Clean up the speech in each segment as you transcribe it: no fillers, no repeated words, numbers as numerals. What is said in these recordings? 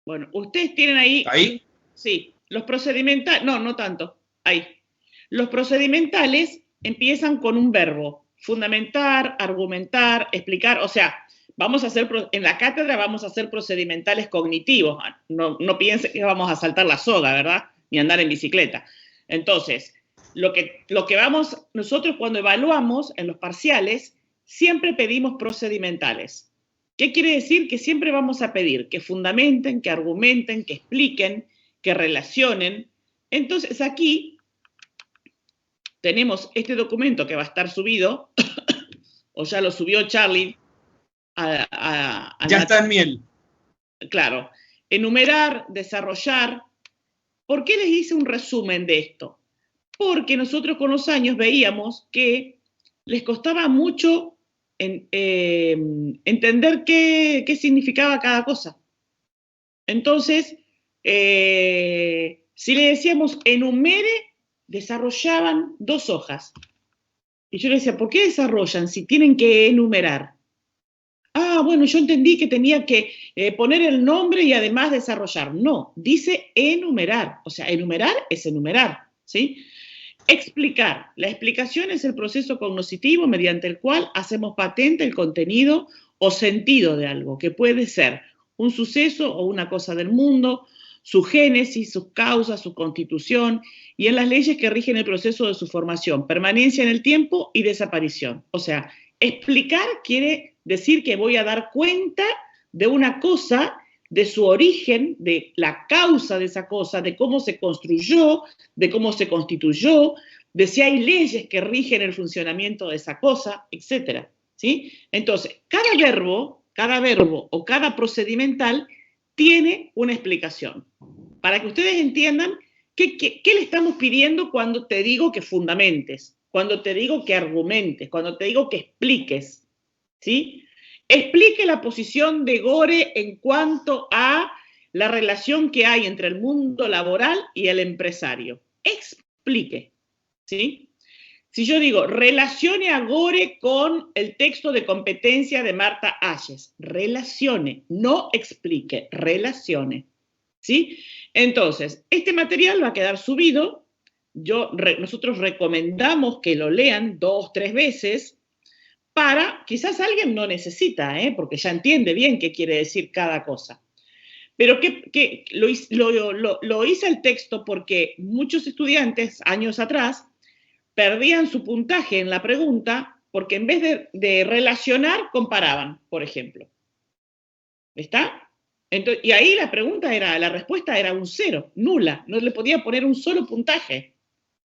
Bueno, ustedes tienen ahí... ¿Ahí? Sí, los procedimentales... No, no tanto. Ahí. Los procedimentales empiezan con un verbo. Fundamentar, argumentar, explicar. O sea, vamos a hacer... En la cátedra vamos a hacer procedimentales cognitivos. No piensen que vamos a saltar la soga, ¿verdad? Ni andar en bicicleta. Entonces, lo que vamos... Nosotros cuando evaluamos en los parciales, siempre pedimos procedimentales. ¿Qué quiere decir? Que siempre vamos a pedir que fundamenten, que argumenten, que expliquen, que relacionen. Entonces aquí tenemos este documento que va a estar subido, o ya lo subió Charlie. Ya está en Miel. Claro. Enumerar, desarrollar. ¿Por qué les hice un resumen de esto? Porque nosotros con los años veíamos que les costaba mucho entender qué significaba cada cosa. Entonces, si le decíamos enumere, desarrollaban 2 hojas. Y yo le decía, ¿por qué desarrollan si tienen que enumerar? Ah, bueno, yo entendí que tenía que poner el nombre y además desarrollar. No, dice enumerar. O sea, enumerar es enumerar, ¿sí? Explicar. La explicación es el proceso cognoscitivo mediante el cual hacemos patente el contenido o sentido de algo, que puede ser un suceso o una cosa del mundo, su génesis, sus causas, su constitución, y en las leyes que rigen el proceso de su formación, permanencia en el tiempo y desaparición. O sea, explicar quiere decir que voy a dar cuenta de una cosa, de su origen, de la causa de esa cosa, de cómo se construyó, de cómo se constituyó, de si hay leyes que rigen el funcionamiento de esa cosa, etc. ¿Sí? Entonces, cada verbo o cada procedimental tiene una explicación. Para que ustedes entiendan qué le estamos pidiendo cuando te digo que fundamentes, cuando te digo que argumentes, cuando te digo que expliques, ¿sí? Explique la posición de Gore en cuanto a la relación que hay entre el mundo laboral y el empresario. Explique, ¿sí? Si yo digo, relacione a Gore con el texto de competencia de Marta Hayes, relacione, no explique, relacione, ¿sí? Entonces, este material va a quedar subido. Nosotros recomendamos que lo lean 2, 3 veces, quizás alguien no necesita, porque ya entiende bien qué quiere decir cada cosa. Pero lo hice el texto porque muchos estudiantes, años atrás, perdían su puntaje en la pregunta porque en vez de relacionar, comparaban, por ejemplo. ¿Está? Entonces, y ahí la respuesta era un 0, nula. No le podía poner un solo puntaje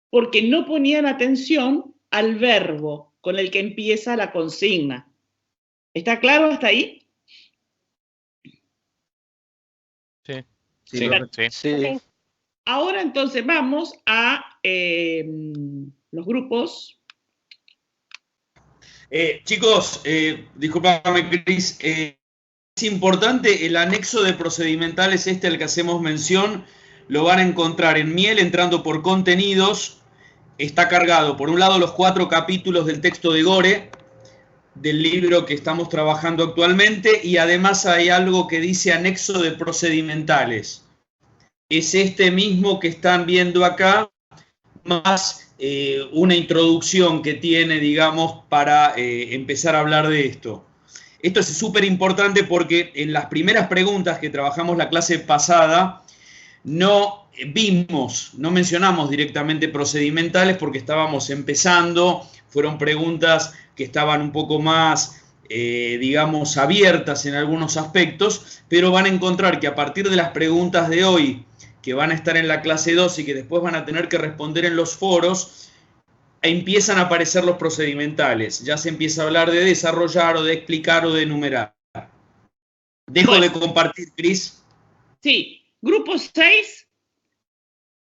porque no ponían atención al verbo con el que empieza la consigna. ¿Está claro hasta ahí? Sí. Sí. Sí. Ahora entonces vamos a los grupos. Chicos, discúlpame, Cris. Es importante, el anexo de procedimentales al que hacemos mención, lo van a encontrar en Miel entrando por contenidos. Está cargado, por un lado, los 4 capítulos del texto de Gore, del libro que estamos trabajando actualmente, y además hay algo que dice anexo de procedimentales. Es este mismo que están viendo acá, más una introducción que tiene, digamos, para empezar a hablar de esto. Esto es súper importante porque en las primeras preguntas que trabajamos la clase pasada, no mencionamos directamente procedimentales porque estábamos empezando, fueron preguntas que estaban un poco más, digamos, abiertas en algunos aspectos, pero van a encontrar que a partir de las preguntas de hoy, que van a estar en la clase 2 y que después van a tener que responder en los foros, empiezan a aparecer los procedimentales. Ya se empieza a hablar de desarrollar o de explicar o de enumerar. Dejo de compartir, Cris. Sí, grupo 6.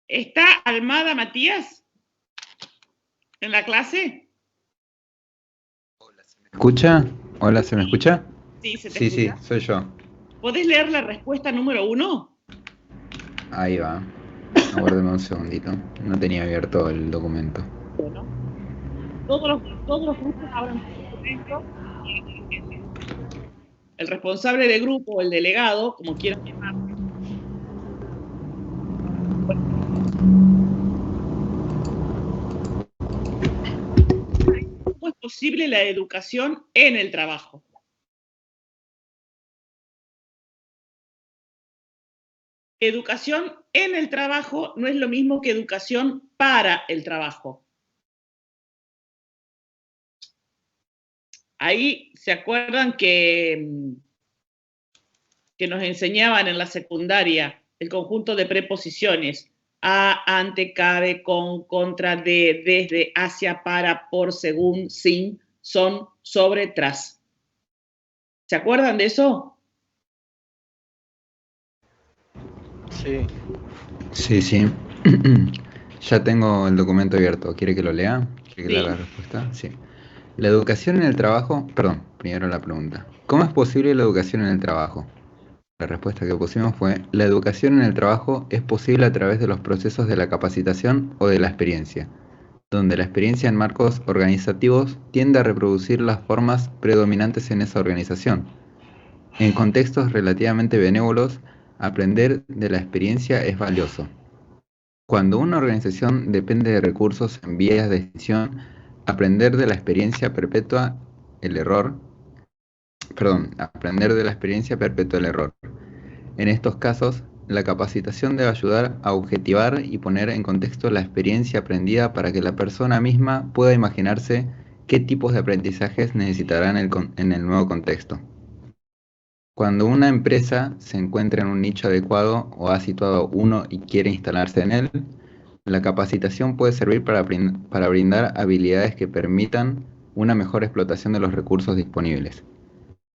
¿Está Almada Matías en la clase? ¿Se me escucha? Hola, ¿se me escucha? Sí, se te escucha. Sí, soy yo. ¿Podés leer la respuesta número 1? Ahí va. Aguárdeme un segundito. No tenía abierto el documento. Bueno, todos los grupos abran su documento. El responsable de grupo o el delegado, como quieran llamarlo, posible la educación en el trabajo. Educación en el trabajo no es lo mismo que educación para el trabajo. Ahí se acuerdan que nos enseñaban en la secundaria el conjunto de preposiciones: a, ante, cabe, con, contra, de, desde, hacia, para, por, según, sin, son, sobre, tras. ¿Se acuerdan de eso? Sí. Sí, sí. Ya tengo el documento abierto. ¿Quiere que lo lea? ¿Quiere que lea Sí. la respuesta? Sí. La educación en el trabajo. Perdón, primero la pregunta. ¿Cómo es posible la educación en el trabajo? La respuesta que pusimos fue: la educación en el trabajo es posible a través de los procesos de la capacitación o de la experiencia, donde la experiencia en marcos organizativos tiende a reproducir las formas predominantes en esa organización. En contextos relativamente benévolos, aprender de la experiencia es valioso. Cuando una organización depende de recursos en vías de extinción, aprender de la experiencia perpetúa el error. Aprender de la experiencia perpetúa el error. En estos casos, la capacitación debe ayudar a objetivar y poner en contexto la experiencia aprendida para que la persona misma pueda imaginarse qué tipos de aprendizajes necesitará en el nuevo contexto. Cuando una empresa se encuentra en un nicho adecuado o ha situado uno y quiere instalarse en él, la capacitación puede servir para brindar habilidades que permitan una mejor explotación de los recursos disponibles.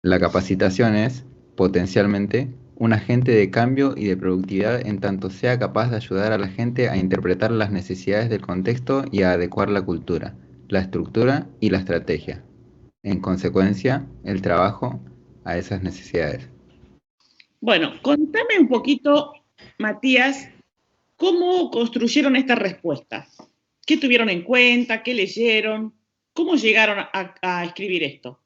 La capacitación es, potencialmente, un agente de cambio y de productividad en tanto sea capaz de ayudar a la gente a interpretar las necesidades del contexto y a adecuar la cultura, la estructura y la estrategia. En consecuencia, el trabajo a esas necesidades. Bueno, contame un poquito, Matías, ¿cómo construyeron esta respuesta? ¿Qué tuvieron en cuenta? ¿Qué leyeron? ¿Cómo llegaron a escribir esto?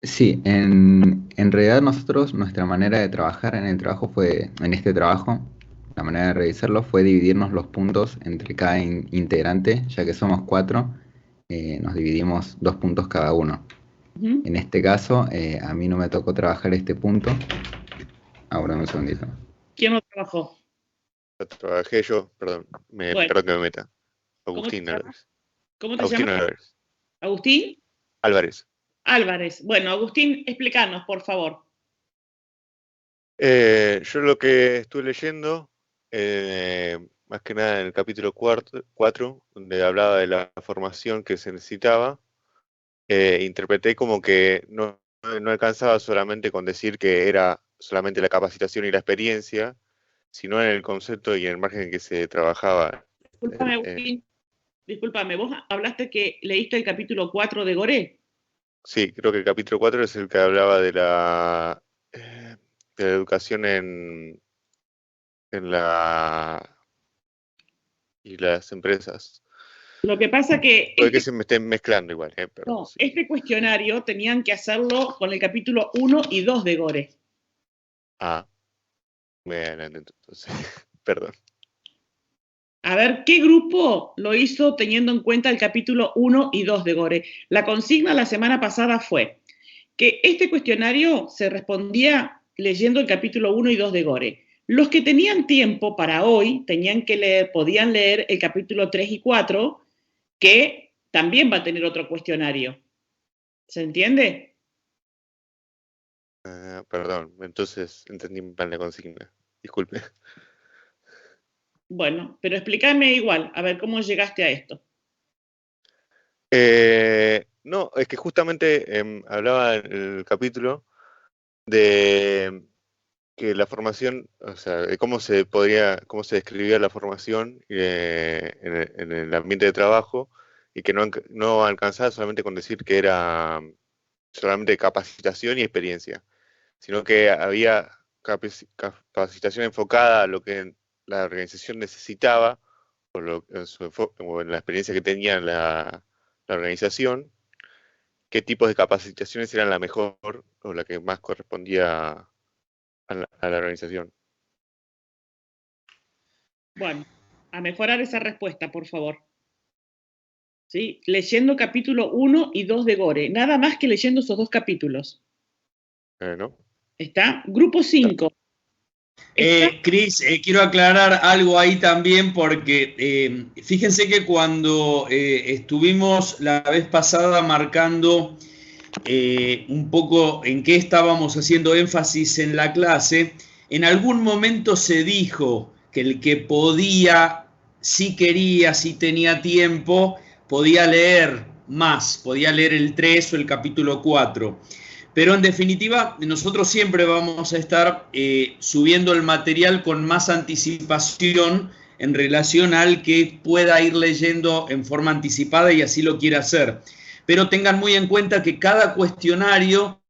Sí, en realidad nosotros, nuestra manera de trabajar en el trabajo en este trabajo, la manera de revisarlo fue dividirnos los puntos entre cada integrante, ya que somos 4, nos dividimos 2 puntos cada uno. Uh-huh. En este caso, a mí no me tocó trabajar este punto. Ahora un segundito. ¿Quién lo trabajó? Lo trabajé yo, perdón, Bueno, perdón que me meta. ¿cómo Agustín te llamas? Álvarez. ¿Cómo te Agustín llamas? Álvarez. ¿Agustín? Álvarez. Álvarez. Bueno, Agustín, explícanos, por favor. Yo lo que estuve leyendo, más que nada en el capítulo 4, donde hablaba de la formación que se necesitaba, interpreté como que no alcanzaba solamente con decir que era solamente la capacitación y la experiencia, sino en el concepto y en el margen en que se trabajaba. Discúlpame, Agustín. Discúlpame, vos hablaste que leíste el capítulo 4 de Goré. Sí, creo que el capítulo 4 es el que hablaba de la educación en y las empresas. Lo que pasa que Puede que se me estén mezclando igual, pero no, sí. este cuestionario tenían que hacerlo con el capítulo 1 y 2 de Gore. Ah, me adelanté entonces. Perdón. A ver, ¿qué grupo lo hizo teniendo en cuenta el capítulo 1 y 2 de Gore? La consigna la semana pasada fue que este cuestionario se respondía leyendo el capítulo 1 y 2 de Gore. Los que tenían tiempo para hoy podían leer el capítulo 3 y 4, que también va a tener otro cuestionario. ¿Se entiende? Perdón, entonces entendí mal la consigna. Disculpe. Bueno, pero explícame igual, a ver cómo llegaste a esto. No, es que justamente hablaba en el capítulo de que la formación, o sea, de cómo se describía la formación en el ambiente de trabajo y que no alcanzaba solamente con decir que era solamente capacitación y experiencia, sino que había capacitación enfocada a lo que la organización necesitaba o en la experiencia que tenía la organización, qué tipos de capacitaciones eran la mejor o la que más correspondía a la organización. Bueno, a mejorar esa respuesta, por favor. ¿sí? Leyendo capítulo 1 y 2 de Gore, nada más que leyendo esos 2 capítulos. ¿No? ¿Está? Grupo 5. Cris, quiero aclarar algo ahí también porque fíjense que cuando estuvimos la vez pasada marcando un poco en qué estábamos haciendo énfasis en la clase, en algún momento se dijo que el que podía, si quería, si tenía tiempo, podía leer más, podía leer el 3 o el capítulo 4. Pero en definitiva, nosotros siempre vamos a estar subiendo el material con más anticipación en relación al que pueda ir leyendo en forma anticipada y así lo quiera hacer. Pero tengan muy en cuenta que cada cuestionario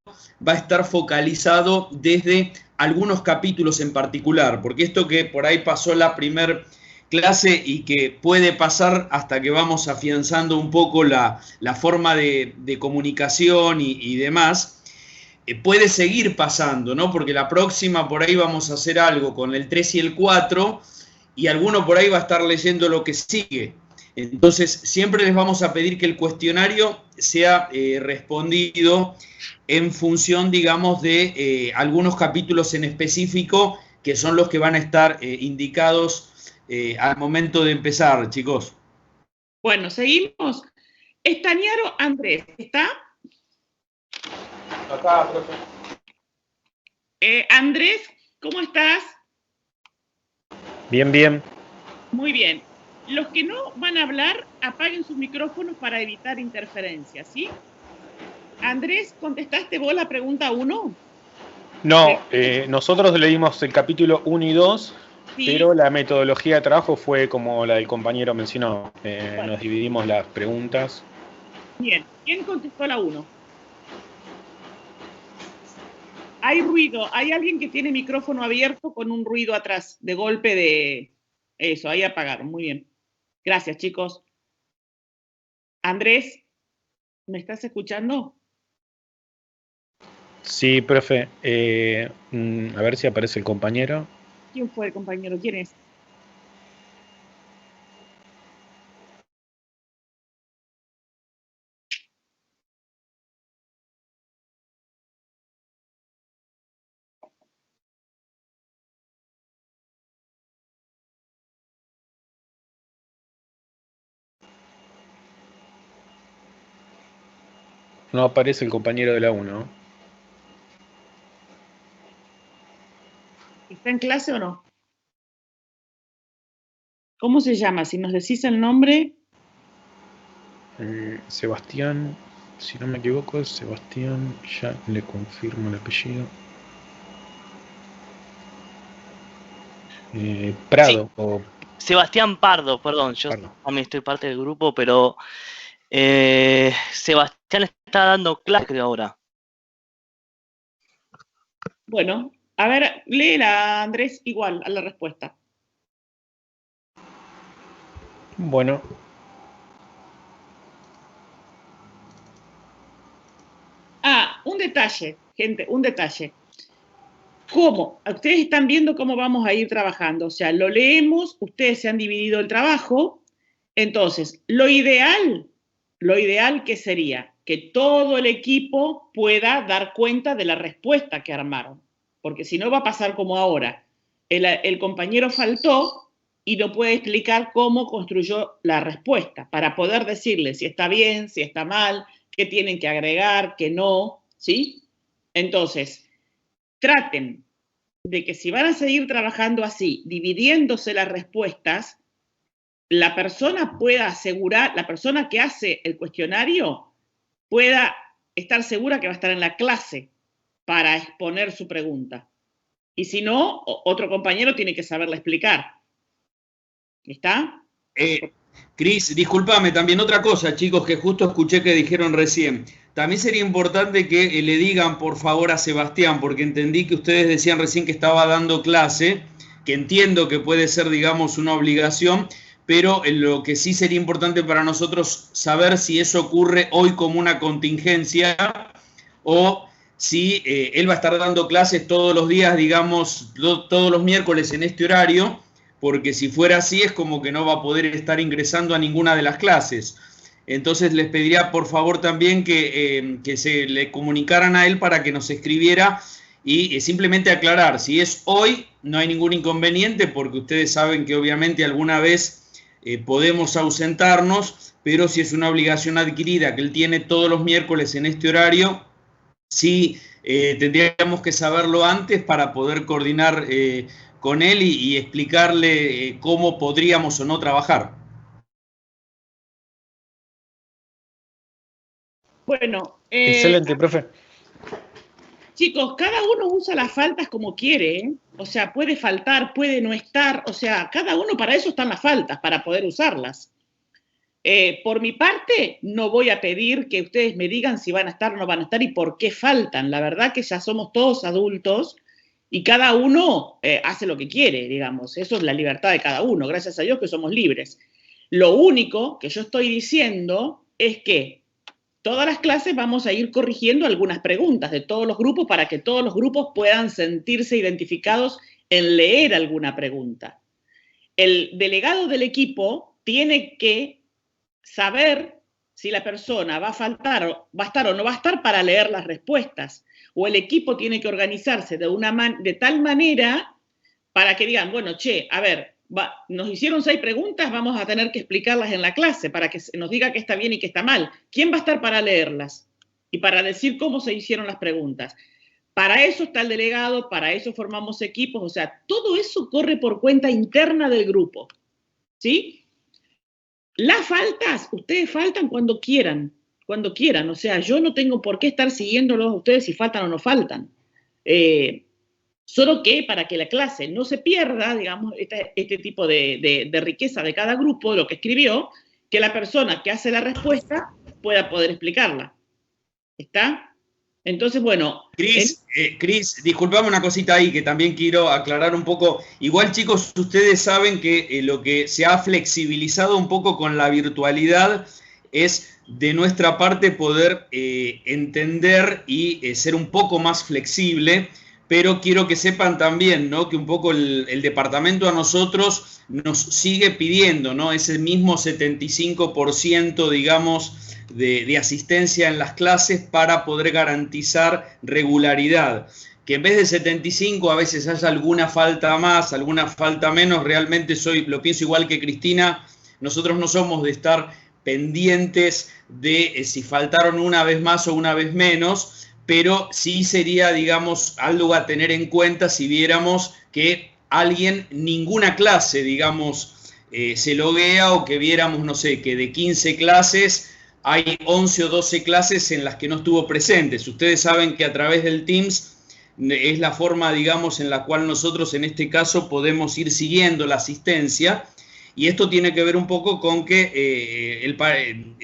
va a estar focalizado desde algunos capítulos en particular, porque esto que por ahí pasó la primer clase y que puede pasar hasta que vamos afianzando un poco la forma de comunicación y demás, puede seguir pasando, ¿no? Porque la próxima por ahí vamos a hacer algo con el 3 y el 4 y alguno por ahí va a estar leyendo lo que sigue. Entonces, siempre les vamos a pedir que el cuestionario sea respondido en función, digamos, de algunos capítulos en específico que son los que van a estar indicados al momento de empezar, chicos. Bueno, seguimos. Estañaro Andrés, ¿está? Acá, profe. Andrés, ¿cómo estás? Bien, bien. Muy bien. Los que no van a hablar, apaguen sus micrófonos para evitar interferencias, ¿sí? Andrés, ¿contestaste vos la pregunta 1? No, nosotros leímos el capítulo 1 y 2, Sí. pero la metodología de trabajo fue como la del compañero mencionó. Bueno. Nos dividimos las preguntas. Bien. ¿Quién contestó la 1? Hay ruido. Hay alguien que tiene micrófono abierto con un ruido atrás, de golpe de... Eso, ahí apagaron. Muy bien. Gracias, chicos. Andrés, ¿me estás escuchando? Sí, profe. A ver si aparece el compañero. ¿Quién fue el compañero? ¿Quién es? No aparece el compañero de la 1. ¿Está en clase o no? ¿Cómo se llama? Si nos decís el nombre. Sebastián, si no me equivoco, es Sebastián, ya le confirmo el apellido. Prado, sí. O Sebastián Pardo, perdón, yo Pardo. también estoy parte del grupo, pero Sebastián está dando clase, creo, ahora. Bueno, a ver, léela, Andrés, igual a la respuesta. Bueno. Un detalle, gente, un detalle. ¿Cómo? Ustedes están viendo cómo vamos a ir trabajando. O sea, lo leemos, ustedes se han dividido el trabajo. Entonces, lo ideal que sería que todo el equipo pueda dar cuenta de la respuesta que armaron. Porque si no va a pasar como ahora. El compañero faltó y no puede explicar cómo construyó la respuesta para poder decirle si está bien, si está mal, qué tienen que agregar, qué no, ¿sí? Entonces, traten de que si van a seguir trabajando así, dividiéndose las respuestas, la persona pueda asegurar, la persona que hace el cuestionario pueda estar segura que va a estar en la clase para exponer su pregunta. Y si no, otro compañero tiene que saberla explicar. ¿Está? Cris, discúlpame, también otra cosa, chicos, que justo escuché que dijeron recién. También sería importante que le digan, por favor, a Sebastián, porque entendí que ustedes decían recién que estaba dando clase, que entiendo que puede ser, digamos, una obligación, pero lo que sí sería importante para nosotros saber si eso ocurre hoy como una contingencia o si él va a estar dando clases todos los días, digamos, todos los miércoles en este horario, porque si fuera así es como que no va a poder estar ingresando a ninguna de las clases. Entonces les pediría por favor también que se le comunicaran a él para que nos escribiera y simplemente aclarar, si es hoy no hay ningún inconveniente porque ustedes saben que obviamente alguna vez podemos ausentarnos, pero si es una obligación adquirida que él tiene todos los miércoles en este horario, sí tendríamos que saberlo antes para poder coordinar con él y explicarle cómo podríamos o no trabajar. Bueno, Excelente, profe. chicos, cada uno usa las faltas como quiere, ¿eh? O sea, puede faltar, puede no estar, o sea, cada uno para eso están las faltas, para poder usarlas. Por mi parte, no voy a pedir que ustedes me digan si van a estar o no van a estar y por qué faltan. La verdad que ya somos todos adultos y cada uno hace lo que quiere, digamos. Eso es la libertad de cada uno, gracias a Dios que somos libres. Lo único que yo estoy diciendo es que todas las clases vamos a ir corrigiendo algunas preguntas de todos los grupos para que todos los grupos puedan sentirse identificados en leer alguna pregunta. El delegado del equipo tiene que saber si la persona va a faltar, va a estar o no va a estar para leer las respuestas. O el equipo tiene que organizarse de tal manera para que digan, bueno, che, a ver, nos hicieron 6 preguntas, vamos a tener que explicarlas en la clase para que nos diga qué está bien y qué está mal. ¿Quién va a estar para leerlas? Y para decir cómo se hicieron las preguntas. Para eso está el delegado, para eso formamos equipos, o sea, todo eso corre por cuenta interna del grupo, ¿sí? Las faltas, ustedes faltan cuando quieran, o sea, yo no tengo por qué estar siguiéndolos a ustedes si faltan o no faltan. Solo que para que la clase no se pierda, digamos, este tipo de riqueza de cada grupo, lo que escribió, que la persona que hace la respuesta pueda poder explicarla. ¿Está? Entonces, bueno... Cris, disculpame una cosita ahí que también quiero aclarar un poco. Igual, chicos, ustedes saben que lo que se ha flexibilizado un poco con la virtualidad es de nuestra parte poder entender y ser un poco más flexible, pero quiero que sepan también, ¿no?, que un poco el departamento a nosotros nos sigue pidiendo, ¿no?, ese mismo 75%, digamos, de asistencia en las clases para poder garantizar regularidad. Que en vez de 75 a veces haya alguna falta más, alguna falta menos, realmente lo pienso igual que Cristina, nosotros no somos de estar pendientes de si faltaron una vez más o una vez menos, pero sí sería, digamos, algo a tener en cuenta si viéramos que alguien, ninguna clase, digamos, se loguea, o que viéramos, no sé, que de 15 clases hay 11 o 12 clases en las que no estuvo presente. Ustedes saben que a través del Teams es la forma, digamos, en la cual nosotros en este caso podemos ir siguiendo la asistencia, y esto tiene que ver un poco con que,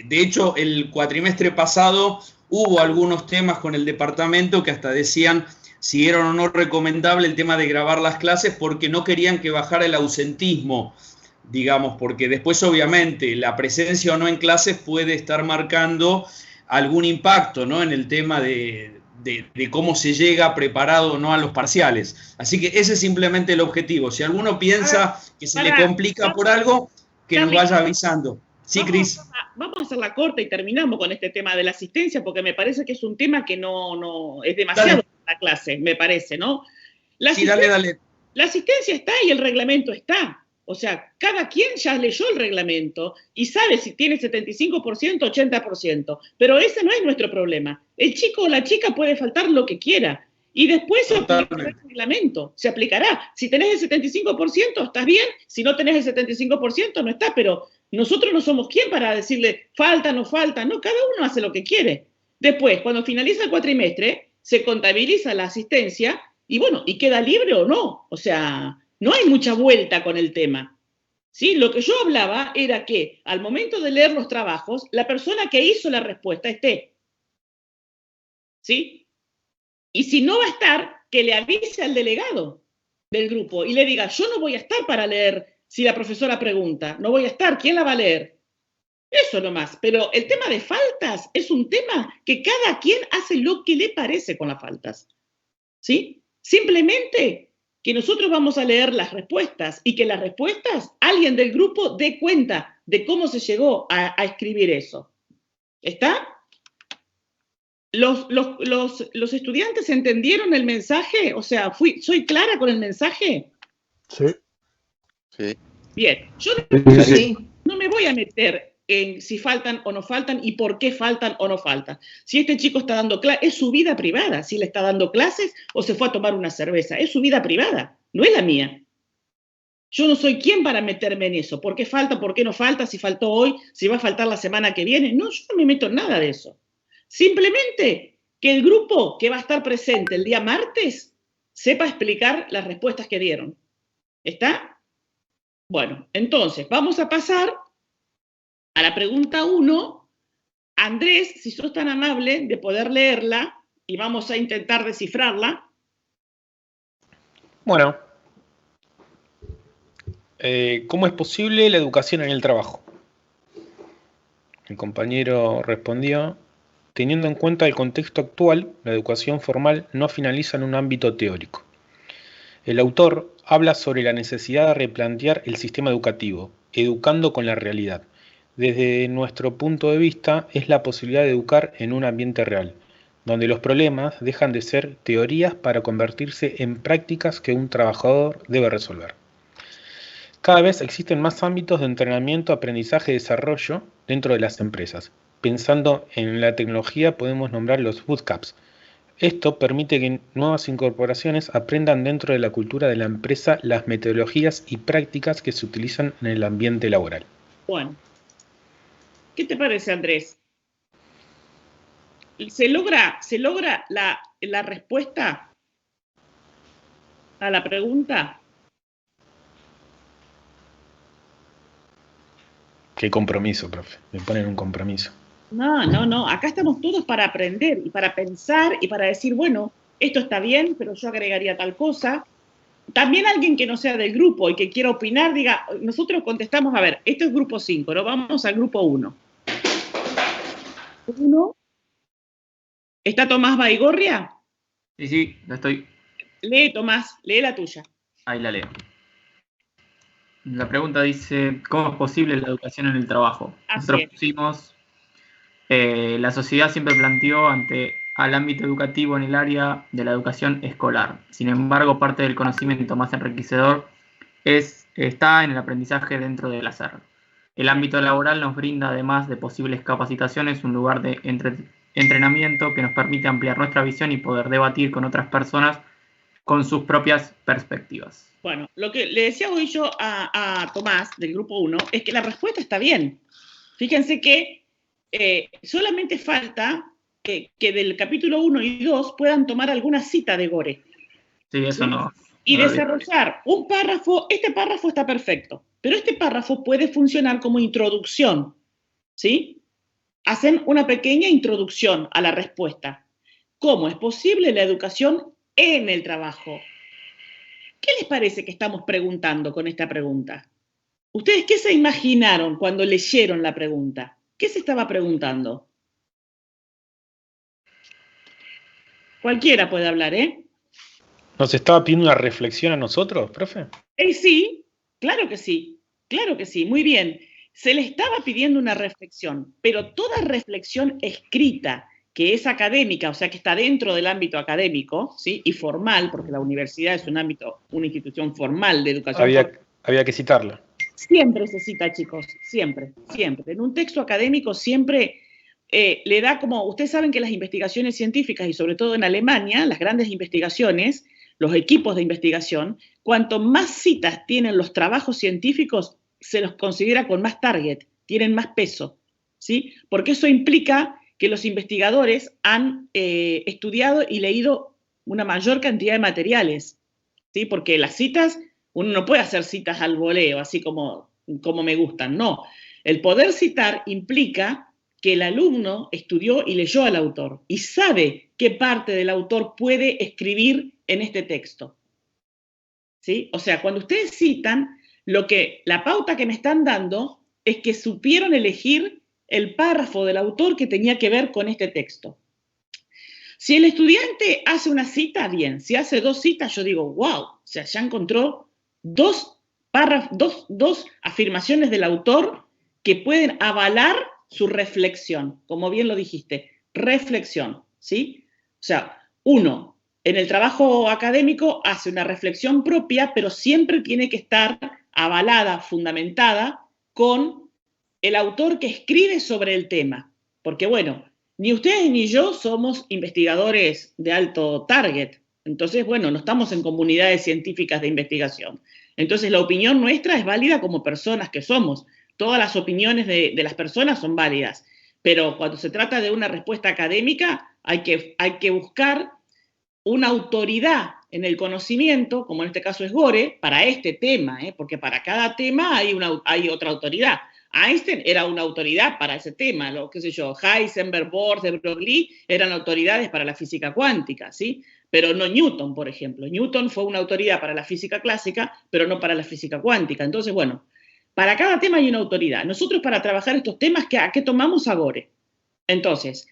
de hecho, el cuatrimestre pasado hubo algunos temas con el departamento que hasta decían si era o no recomendable el tema de grabar las clases porque no querían que bajara el ausentismo, digamos, porque después obviamente la presencia o no en clases puede estar marcando algún impacto, ¿no?, en el tema de cómo se llega preparado o no a los parciales. Así que ese es simplemente el objetivo. Si alguno piensa que se le complica por algo, que nos vaya avisando. Sí, Cris. Vamos a hacerla corta y terminamos con este tema de la asistencia, porque me parece que es un tema que no es demasiado para la clase, me parece, ¿no? Sí, dale. La asistencia está y el reglamento está. O sea, cada quien ya leyó el reglamento y sabe si tiene 75%, 80%. Pero ese no es nuestro problema. El chico o la chica puede faltar lo que quiera. Y después se aplicará el reglamento. Se aplicará. Si tenés el 75%, estás bien. Si no tenés el 75%, no está. Pero nosotros no somos quien para decirle falta, no falta. No, cada uno hace lo que quiere. Después, cuando finaliza el cuatrimestre, se contabiliza la asistencia y bueno, ¿y queda libre o no? O sea... no hay mucha vuelta con el tema, ¿sí? Lo que yo hablaba era que al momento de leer los trabajos, la persona que hizo la respuesta esté, ¿sí? Y si no va a estar, que le avise al delegado del grupo y le diga, yo no voy a estar para leer si la profesora pregunta, no voy a estar, ¿quién la va a leer? Eso nomás, pero el tema de faltas es un tema que cada quien hace lo que le parece con las faltas, ¿sí? Simplemente que nosotros vamos a leer las respuestas y que las respuestas, alguien del grupo dé cuenta de cómo se llegó a escribir eso. ¿Está? ¿Los estudiantes entendieron el mensaje? O sea, ¿soy clara con el mensaje? Sí. Sí. Bien, yo Sí. no me voy a meter en si faltan o no faltan y por qué faltan o no faltan. Si este chico está dando clases, es su vida privada, si le está dando clases o se fue a tomar una cerveza, es su vida privada, no es la mía. Yo no soy quien para meterme en eso, por qué falta, por qué no falta, si faltó hoy, si va a faltar la semana que viene. No, yo no me meto en nada de eso. Simplemente que el grupo que va a estar presente el día martes sepa explicar las respuestas que dieron. ¿Está? Bueno, entonces vamos a pasar a la pregunta 1. Andrés, si sos tan amable de poder leerla y vamos a intentar descifrarla. Bueno, ¿cómo es posible la educación en el trabajo? El compañero respondió: teniendo en cuenta el contexto actual, la educación formal no finaliza en un ámbito teórico. El autor habla sobre la necesidad de replantear el sistema educativo, educando con la realidad. Desde nuestro punto de vista, es la posibilidad de educar en un ambiente real, donde los problemas dejan de ser teorías para convertirse en prácticas que un trabajador debe resolver. Cada vez existen más ámbitos de entrenamiento, aprendizaje y desarrollo dentro de las empresas. Pensando en la tecnología, podemos nombrar los bootcamps. Esto permite que nuevas incorporaciones aprendan dentro de la cultura de la empresa las metodologías y prácticas que se utilizan en el ambiente laboral. Bueno, ¿qué te parece, Andrés? ¿Se logra la respuesta a la pregunta? Qué compromiso, profe. Me ponen un compromiso. No. Acá estamos todos para aprender y para pensar y para decir, bueno, esto está bien, pero yo agregaría tal cosa. También alguien que no sea del grupo y que quiera opinar, diga, nosotros contestamos, a ver, esto es grupo 5, ¿no? Vamos al grupo 1. ¿Está Tomás Baigorria? Sí, la estoy. Lee, Tomás, lee la tuya. Ahí la leo. La pregunta dice, ¿cómo es posible la educación en el trabajo? Nosotros pusimos, la sociedad siempre planteó al ámbito educativo en el área de la educación escolar. Sin embargo, parte del conocimiento más enriquecedor está en el aprendizaje dentro del hacer. El ámbito laboral nos brinda, además de posibles capacitaciones, un lugar de entrenamiento que nos permite ampliar nuestra visión y poder debatir con otras personas con sus propias perspectivas. Bueno, lo que le decía hoy yo a Tomás, del grupo 1, es que la respuesta está bien. Fíjense que solamente falta que del capítulo 1 y 2 puedan tomar alguna cita de Gore. Sí, eso no. Y desarrollar un párrafo. Este párrafo está perfecto, pero este párrafo puede funcionar como introducción, ¿sí? Hacen una pequeña introducción a la respuesta. ¿Cómo es posible la educación en el trabajo? ¿Qué les parece que estamos preguntando con esta pregunta? ¿Ustedes qué se imaginaron cuando leyeron la pregunta? ¿Qué se estaba preguntando? Cualquiera puede hablar, ¿eh? ¿Nos estaba pidiendo una reflexión a nosotros, profe? Sí, claro que sí, muy bien. Se le estaba pidiendo una reflexión, pero toda reflexión escrita, que es académica, o sea, que está dentro del ámbito académico, ¿sí? Y formal, porque la universidad es una institución formal de educación. Había que citarla. Siempre se cita, chicos, siempre. En un texto académico siempre le da como, ustedes saben que las investigaciones científicas, y sobre todo en Alemania, las grandes investigaciones, los equipos de investigación, cuanto más citas tienen los trabajos científicos, se los considera con más target, tienen más peso, ¿sí? Porque eso implica que los investigadores han estudiado y leído una mayor cantidad de materiales, ¿sí? Porque las citas, uno no puede hacer citas al voleo, así como me gustan, no. El poder citar implica que el alumno estudió y leyó al autor y sabe qué parte del autor puede escribir en este texto, ¿sí? O sea, cuando ustedes citan, la pauta que me están dando es que supieron elegir el párrafo del autor que tenía que ver con este texto. Si el estudiante hace una cita, bien. Si hace 2 citas, yo digo, wow, o sea, ya encontró 2 afirmaciones del autor que pueden avalar su reflexión, como bien lo dijiste, reflexión, ¿sí? O sea, uno en el trabajo académico hace una reflexión propia, pero siempre tiene que estar avalada, fundamentada con el autor que escribe sobre el tema. Porque bueno, ni ustedes ni yo somos investigadores de alto target. Entonces, bueno, no estamos en comunidades científicas de investigación. Entonces, la opinión nuestra es válida como personas que somos. Todas las opiniones de las personas son válidas. Pero cuando se trata de una respuesta académica, hay que buscar una autoridad en el conocimiento, como en este caso es Gore, para este tema, porque para cada tema hay otra autoridad. Einstein era una autoridad para ese tema, qué sé yo, Heisenberg, Bohr, de Broglie eran autoridades para la física cuántica, ¿sí? Pero no Newton, por ejemplo. Newton fue una autoridad para la física clásica, pero no para la física cuántica. Entonces, bueno, para cada tema hay una autoridad. Nosotros para trabajar estos temas, ¿a qué tomamos? A Gore. Entonces,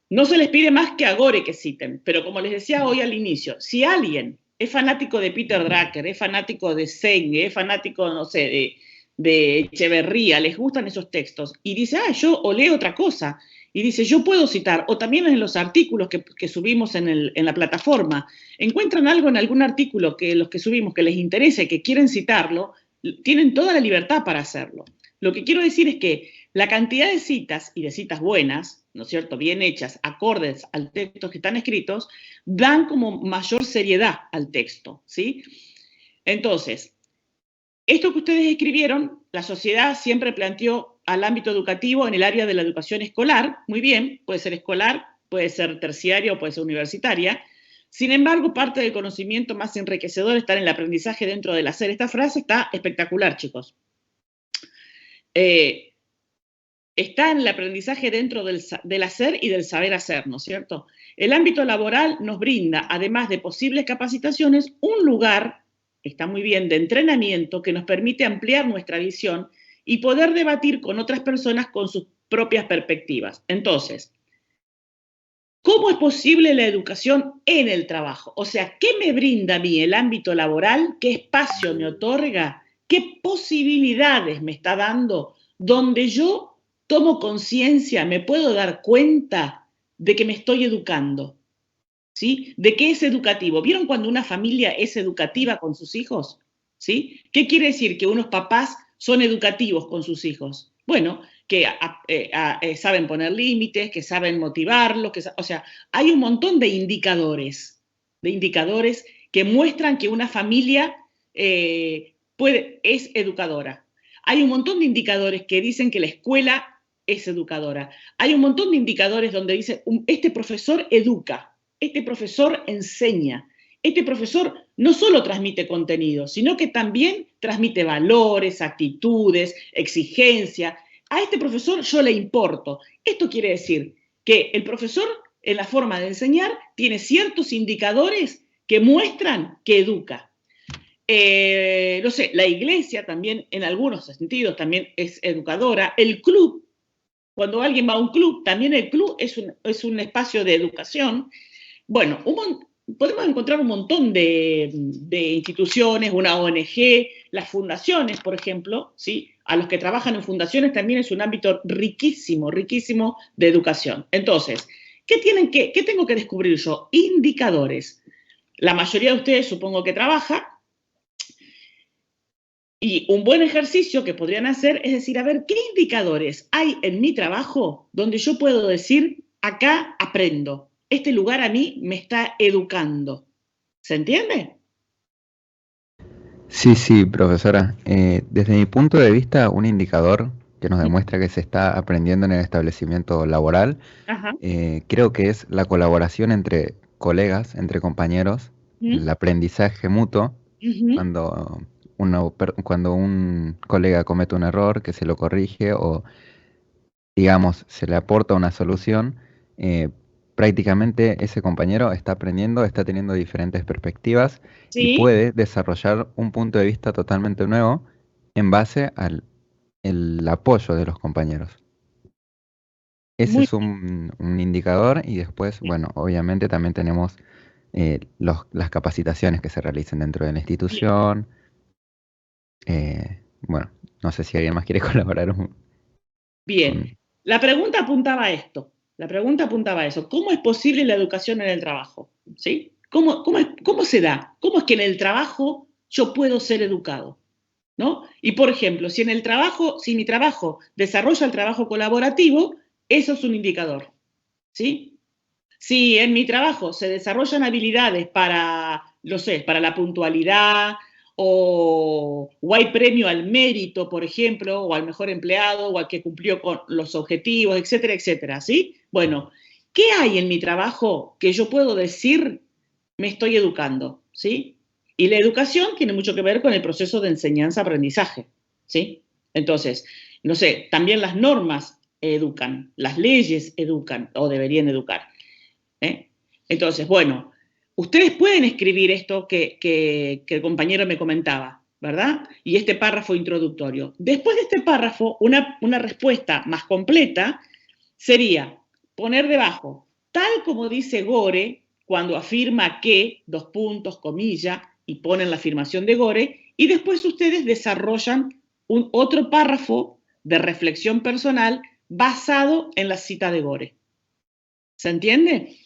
no se les pide más que a Gore que citen, pero como les decía hoy al inicio, si alguien es fanático de Peter Drucker, es fanático de Senge, es fanático, no sé, de Echeverría, les gustan esos textos, y dice, yo o leo otra cosa, y dice, yo puedo citar, o también en los artículos que subimos en la plataforma, encuentran algo en algún artículo que los que subimos que les interesa y que quieren citarlo, tienen toda la libertad para hacerlo. Lo que quiero decir es que la cantidad de citas, y de citas buenas, ¿no es cierto?, bien hechas, acordes al texto que están escritos, dan como mayor seriedad al texto, ¿sí? Entonces, esto que ustedes escribieron, la sociedad siempre planteó al ámbito educativo en el área de la educación escolar, muy bien, puede ser escolar, puede ser terciaria o puede ser universitaria. Sin embargo, parte del conocimiento más enriquecedor está en el aprendizaje dentro del hacer. Esta frase está espectacular, chicos. Está en el aprendizaje dentro del hacer y del saber hacer, ¿no es cierto? El ámbito laboral nos brinda, además de posibles capacitaciones, un lugar, está muy bien, de entrenamiento que nos permite ampliar nuestra visión y poder debatir con otras personas con sus propias perspectivas. Entonces, ¿cómo es posible la educación en el trabajo? O sea, ¿qué me brinda a mí el ámbito laboral? ¿Qué espacio me otorga? ¿Qué posibilidades me está dando donde yo tomo conciencia, me puedo dar cuenta de que me estoy educando? ¿Sí? ¿De qué es educativo? ¿Vieron cuando una familia es educativa con sus hijos? ¿Sí? ¿Qué quiere decir? Que unos papás son educativos con sus hijos. Bueno, que saben poner límites, que saben motivarlos, o sea, hay un montón de indicadores que muestran que una familia es educadora. Hay un montón de indicadores que dicen que la escuela es educadora. Hay un montón de indicadores donde dice, este profesor educa, este profesor enseña, este profesor no solo transmite contenido, sino que también transmite valores, actitudes, exigencia. A este profesor yo le importo. Esto quiere decir que el profesor, en la forma de enseñar, tiene ciertos indicadores que muestran que educa. No sé, la iglesia también, en algunos sentidos, también es educadora. El club, cuando alguien va a un club, también el club es un espacio de educación. Bueno, podemos encontrar un montón de instituciones, una ONG, las fundaciones, por ejemplo, ¿sí? A los que trabajan en fundaciones también es un ámbito riquísimo, riquísimo de educación. Entonces, ¿qué tengo que descubrir yo? Indicadores. La mayoría de ustedes supongo que trabaja. Y un buen ejercicio que podrían hacer es decir, a ver, ¿qué indicadores hay en mi trabajo donde yo puedo decir, acá aprendo? Este lugar a mí me está educando. ¿Se entiende? Sí, profesora. Desde mi punto de vista, un indicador que nos demuestra que se está aprendiendo en el establecimiento laboral, creo que es la colaboración entre colegas, entre compañeros, el aprendizaje mutuo, cuando un colega comete un error, que se lo corrige o, digamos, se le aporta una solución, prácticamente ese compañero está aprendiendo, está teniendo diferentes perspectivas y puede desarrollar un punto de vista totalmente nuevo en base al apoyo de los compañeros. Ese es un indicador y después, bueno, obviamente también tenemos las capacitaciones que se realizan dentro de la institución. Bueno, no sé si alguien más quiere colaborar. Bien. La pregunta apuntaba a esto. La pregunta apuntaba a eso. ¿Cómo es posible la educación en el trabajo? ¿Sí? ¿Cómo se da? ¿Cómo es que en el trabajo yo puedo ser educado? ¿No? Y por ejemplo, si mi trabajo desarrolla el trabajo colaborativo, eso es un indicador. ¿Sí? Si en mi trabajo se desarrollan habilidades para, no sé, para la puntualidad, o hay premio al mérito, por ejemplo, o al mejor empleado, o al que cumplió con los objetivos, etcétera, etcétera, ¿sí? Bueno, ¿qué hay en mi trabajo que yo puedo decir me estoy educando, ¿sí? Y la educación tiene mucho que ver con el proceso de enseñanza-aprendizaje, ¿sí? Entonces, no sé, también las normas educan, las leyes educan o deberían educar, ¿eh? Entonces, bueno, ustedes pueden escribir esto que el compañero me comentaba, ¿verdad? Y este párrafo introductorio. Después de este párrafo, una respuesta más completa sería poner debajo, tal como dice Gore, cuando afirma que, dos puntos, comilla, y ponen la afirmación de Gore, y después ustedes desarrollan otro párrafo de reflexión personal basado en la cita de Gore. ¿Se entiende?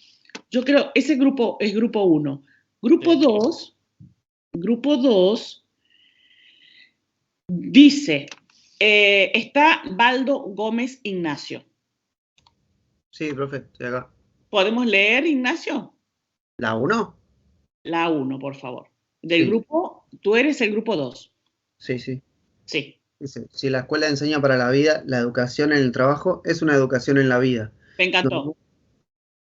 Yo creo, ese grupo es grupo 1. Grupo 2 dice, está Baldo Gómez Ignacio. Sí, profe, estoy acá. ¿Podemos leer, Ignacio? ¿La 1? La 1, por favor. Del Sí. grupo, tú eres el grupo 2. Sí, sí. Sí. Dice, si la escuela enseña para la vida, la educación en el trabajo es una educación en la vida. Me encantó.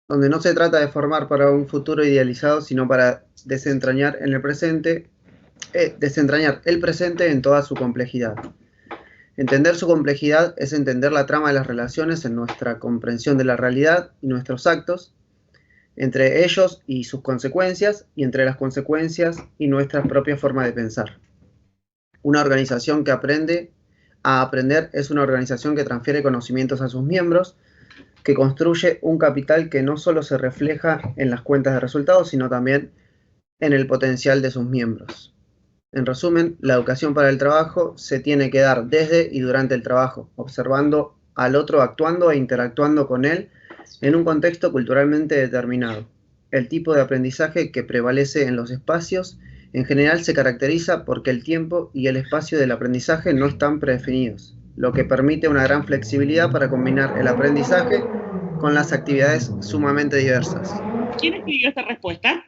Donde no se trata de formar para un futuro idealizado, sino para desentrañar el presente en toda su complejidad. Entender su complejidad es entender la trama de las relaciones en nuestra comprensión de la realidad y nuestros actos, entre ellos y sus consecuencias, y entre las consecuencias y nuestra propia forma de pensar. Una organización que aprende a aprender es una organización que transfiere conocimientos a sus miembros, que construye un capital que no solo se refleja en las cuentas de resultados, sino también en el potencial de sus miembros. En resumen, la educación para el trabajo se tiene que dar desde y durante el trabajo, observando al otro, actuando e interactuando con él en un contexto culturalmente determinado. El tipo de aprendizaje que prevalece en los espacios en general se caracteriza porque el tiempo y el espacio del aprendizaje no están predefinidos, lo que permite una gran flexibilidad para combinar el aprendizaje con las actividades sumamente diversas. ¿Quién escribió esta respuesta?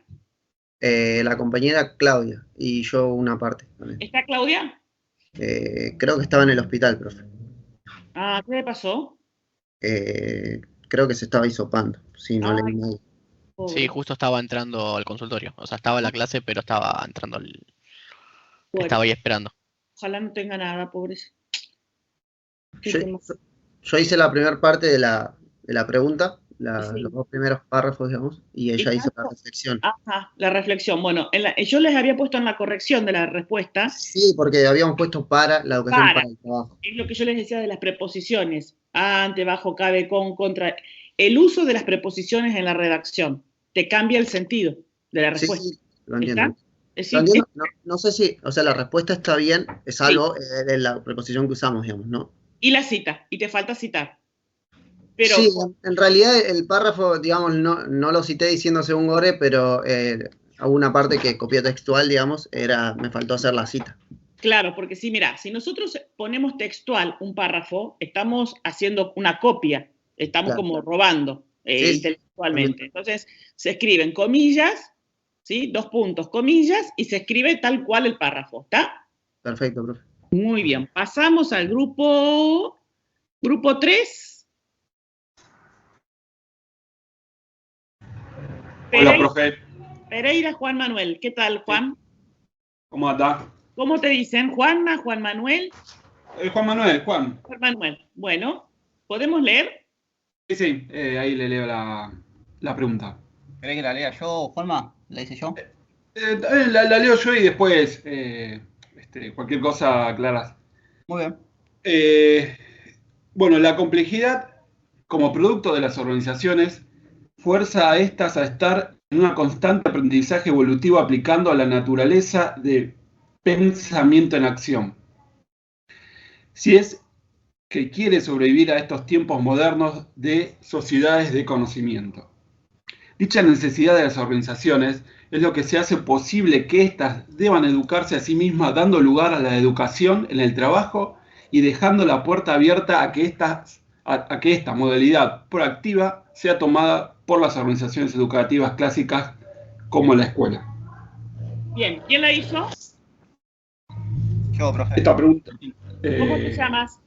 La compañera Claudia y yo una parte también. ¿Está Claudia? Creo que estaba en el hospital, profe. Ah, ¿qué le pasó? Creo que se estaba hisopando, si no leí mal. Sí, justo estaba entrando al consultorio. O sea, estaba en la clase, pero estaba entrando al... Bueno, estaba ahí esperando. ojalá no tenga nada, pobre. Yo hice la primera parte de la pregunta, sí, los dos primeros párrafos, digamos, y ella hizo la reflexión. Ajá, la reflexión. Bueno, yo les había puesto en la corrección de la respuesta. Sí, porque habíamos puesto para la educación para el trabajo. Es lo que yo les decía de las preposiciones. Ante, bajo, cabe, con, contra. El uso de las preposiciones en la redacción te cambia el sentido de la respuesta. Sí, lo entiendo. No sé si, o sea, la respuesta está bien, es algo de la preposición que usamos, digamos, ¿no? Y la cita, y te falta citar. Pero, sí, en realidad el párrafo, digamos, no lo cité diciendo según Gore, pero alguna parte que copié textual, digamos, me faltó hacer la cita. Claro, porque sí, mira, si nosotros ponemos textual un párrafo, estamos haciendo una copia, estamos como robando intelectualmente. Entonces, se escriben comillas, ¿sí? 2 puntos, comillas, y se escribe tal cual el párrafo, ¿está? Perfecto, profe. Muy bien, pasamos al grupo 3. Hola, profe. Pereira, Juan Manuel. ¿Qué tal, Juan? ¿Cómo anda? ¿Cómo te dicen? ¿Juanma, Juan Manuel? Juan Manuel, Juan. Juan Manuel. Bueno, ¿podemos leer? Sí, ahí le leo la pregunta. ¿Querés que la lea yo, Juanma? ¿La hice yo? La leo yo y después cualquier cosa aclaras. Muy bien. Bueno, la complejidad como producto de las organizaciones fuerza a estas a estar en un constante aprendizaje evolutivo aplicando a la naturaleza de pensamiento en acción. Si es que quiere sobrevivir a estos tiempos modernos de sociedades de conocimiento. Dicha necesidad de las organizaciones es lo que se hace posible que éstas deban educarse a sí mismas, dando lugar a la educación en el trabajo y dejando la puerta abierta a que esta modalidad proactiva sea tomada por las organizaciones educativas clásicas como la escuela. Bien, ¿quién la hizo? Yo, profe. Esta pregunta. ¿Cómo te llamas?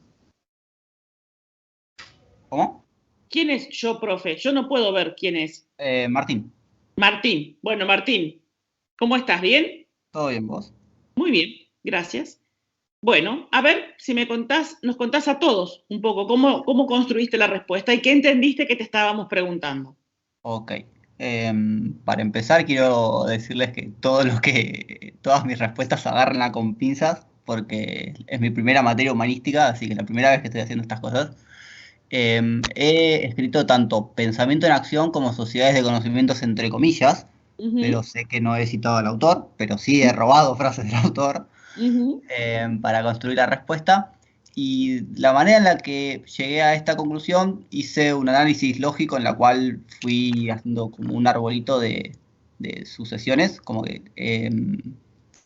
¿Cómo? ¿Quién es yo, profe? Yo no puedo ver quién es. Martín. Martín. Bueno, Martín, ¿cómo estás? ¿Bien? ¿Todo bien, vos? Muy bien, gracias. Bueno, a ver si nos contás a todos un poco cómo construiste la respuesta y qué entendiste que te estábamos preguntando. Ok. Para empezar, quiero decirles que todas mis respuestas agárrenla con pinzas, porque es mi primera materia humanística, así que la primera vez que estoy haciendo estas cosas. He escrito tanto Pensamiento en Acción como Sociedades de Conocimientos, entre comillas, pero sé que no he citado al autor, pero sí he robado frases del autor para construir la respuesta. Y la manera en la que llegué a esta conclusión, hice un análisis lógico en la cual fui haciendo como un arbolito de sucesiones, como que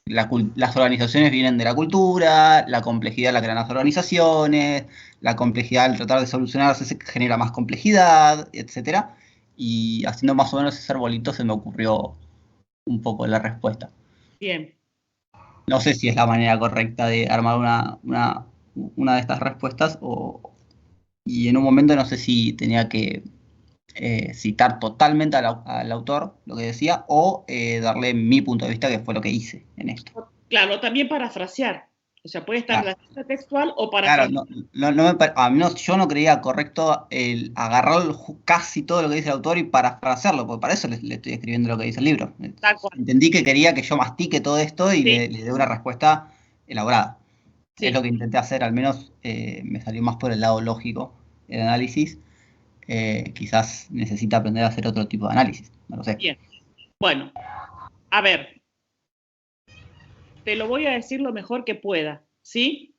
las organizaciones vienen de la cultura, la complejidad la crean las organizaciones, la complejidad al tratar de solucionarse se genera más complejidad, etcétera. Y haciendo más o menos ese arbolito se me ocurrió un poco la respuesta. Bien. No sé si es la manera correcta de armar una de estas respuestas, y en un momento no sé si tenía que citar totalmente al autor lo que decía, o darle mi punto de vista, que fue lo que hice en esto. Claro, también parafrasear. O sea, puede estar Claro. la cita textual o Claro, parafrasear. yo no creía correcto el agarrar casi todo lo que dice el autor y parafrasearlo, porque para eso le estoy escribiendo lo que dice el libro. Entendí que quería que yo mastique todo esto y le dé una respuesta elaborada. Es lo que intenté hacer, al menos me salió más por el lado lógico el análisis. Quizás necesita aprender a hacer otro tipo de análisis, no lo sé. Bien. Bueno, a ver, te lo voy a decir lo mejor que pueda, ¿sí?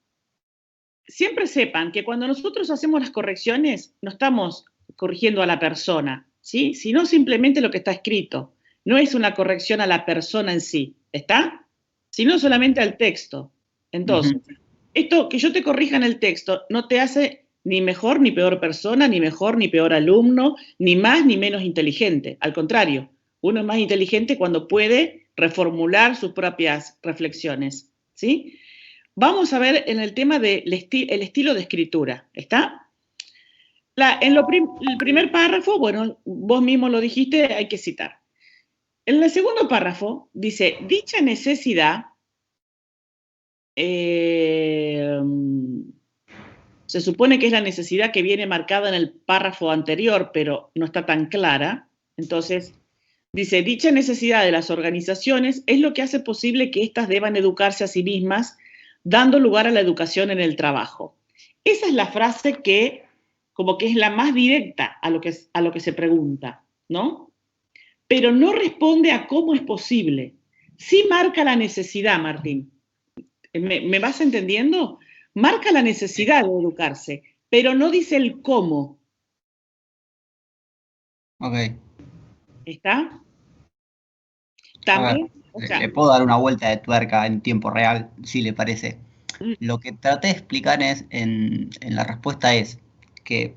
Siempre sepan que cuando nosotros hacemos las correcciones, no estamos corrigiendo a la persona, ¿sí? Sino simplemente lo que está escrito. No es una corrección a la persona en sí, ¿está? Sino solamente al texto. Entonces, esto que yo te corrija en el texto no te hace ni mejor ni peor persona, ni mejor ni peor alumno, ni más ni menos inteligente. Al contrario, uno es más inteligente cuando puede reformular sus propias reflexiones, ¿sí? Vamos a ver en el tema del estilo de escritura, ¿está? El primer párrafo, bueno, vos mismo lo dijiste, hay que citar. En el segundo párrafo dice, dicha necesidad se supone que es la necesidad que viene marcada en el párrafo anterior, pero no está tan clara. Entonces, dice, dicha necesidad de las organizaciones es lo que hace posible que éstas deban educarse a sí mismas, dando lugar a la educación en el trabajo. Esa es la frase que como que es la más directa a lo que se pregunta, ¿no? Pero no responde a cómo es posible. Sí marca la necesidad, Martín. ¿Me vas entendiendo? Marca la necesidad de educarse, pero no dice el cómo. Ok. ¿Está? También, le puedo dar una vuelta de tuerca en tiempo real, si le parece. Lo que traté de explicar en la respuesta es que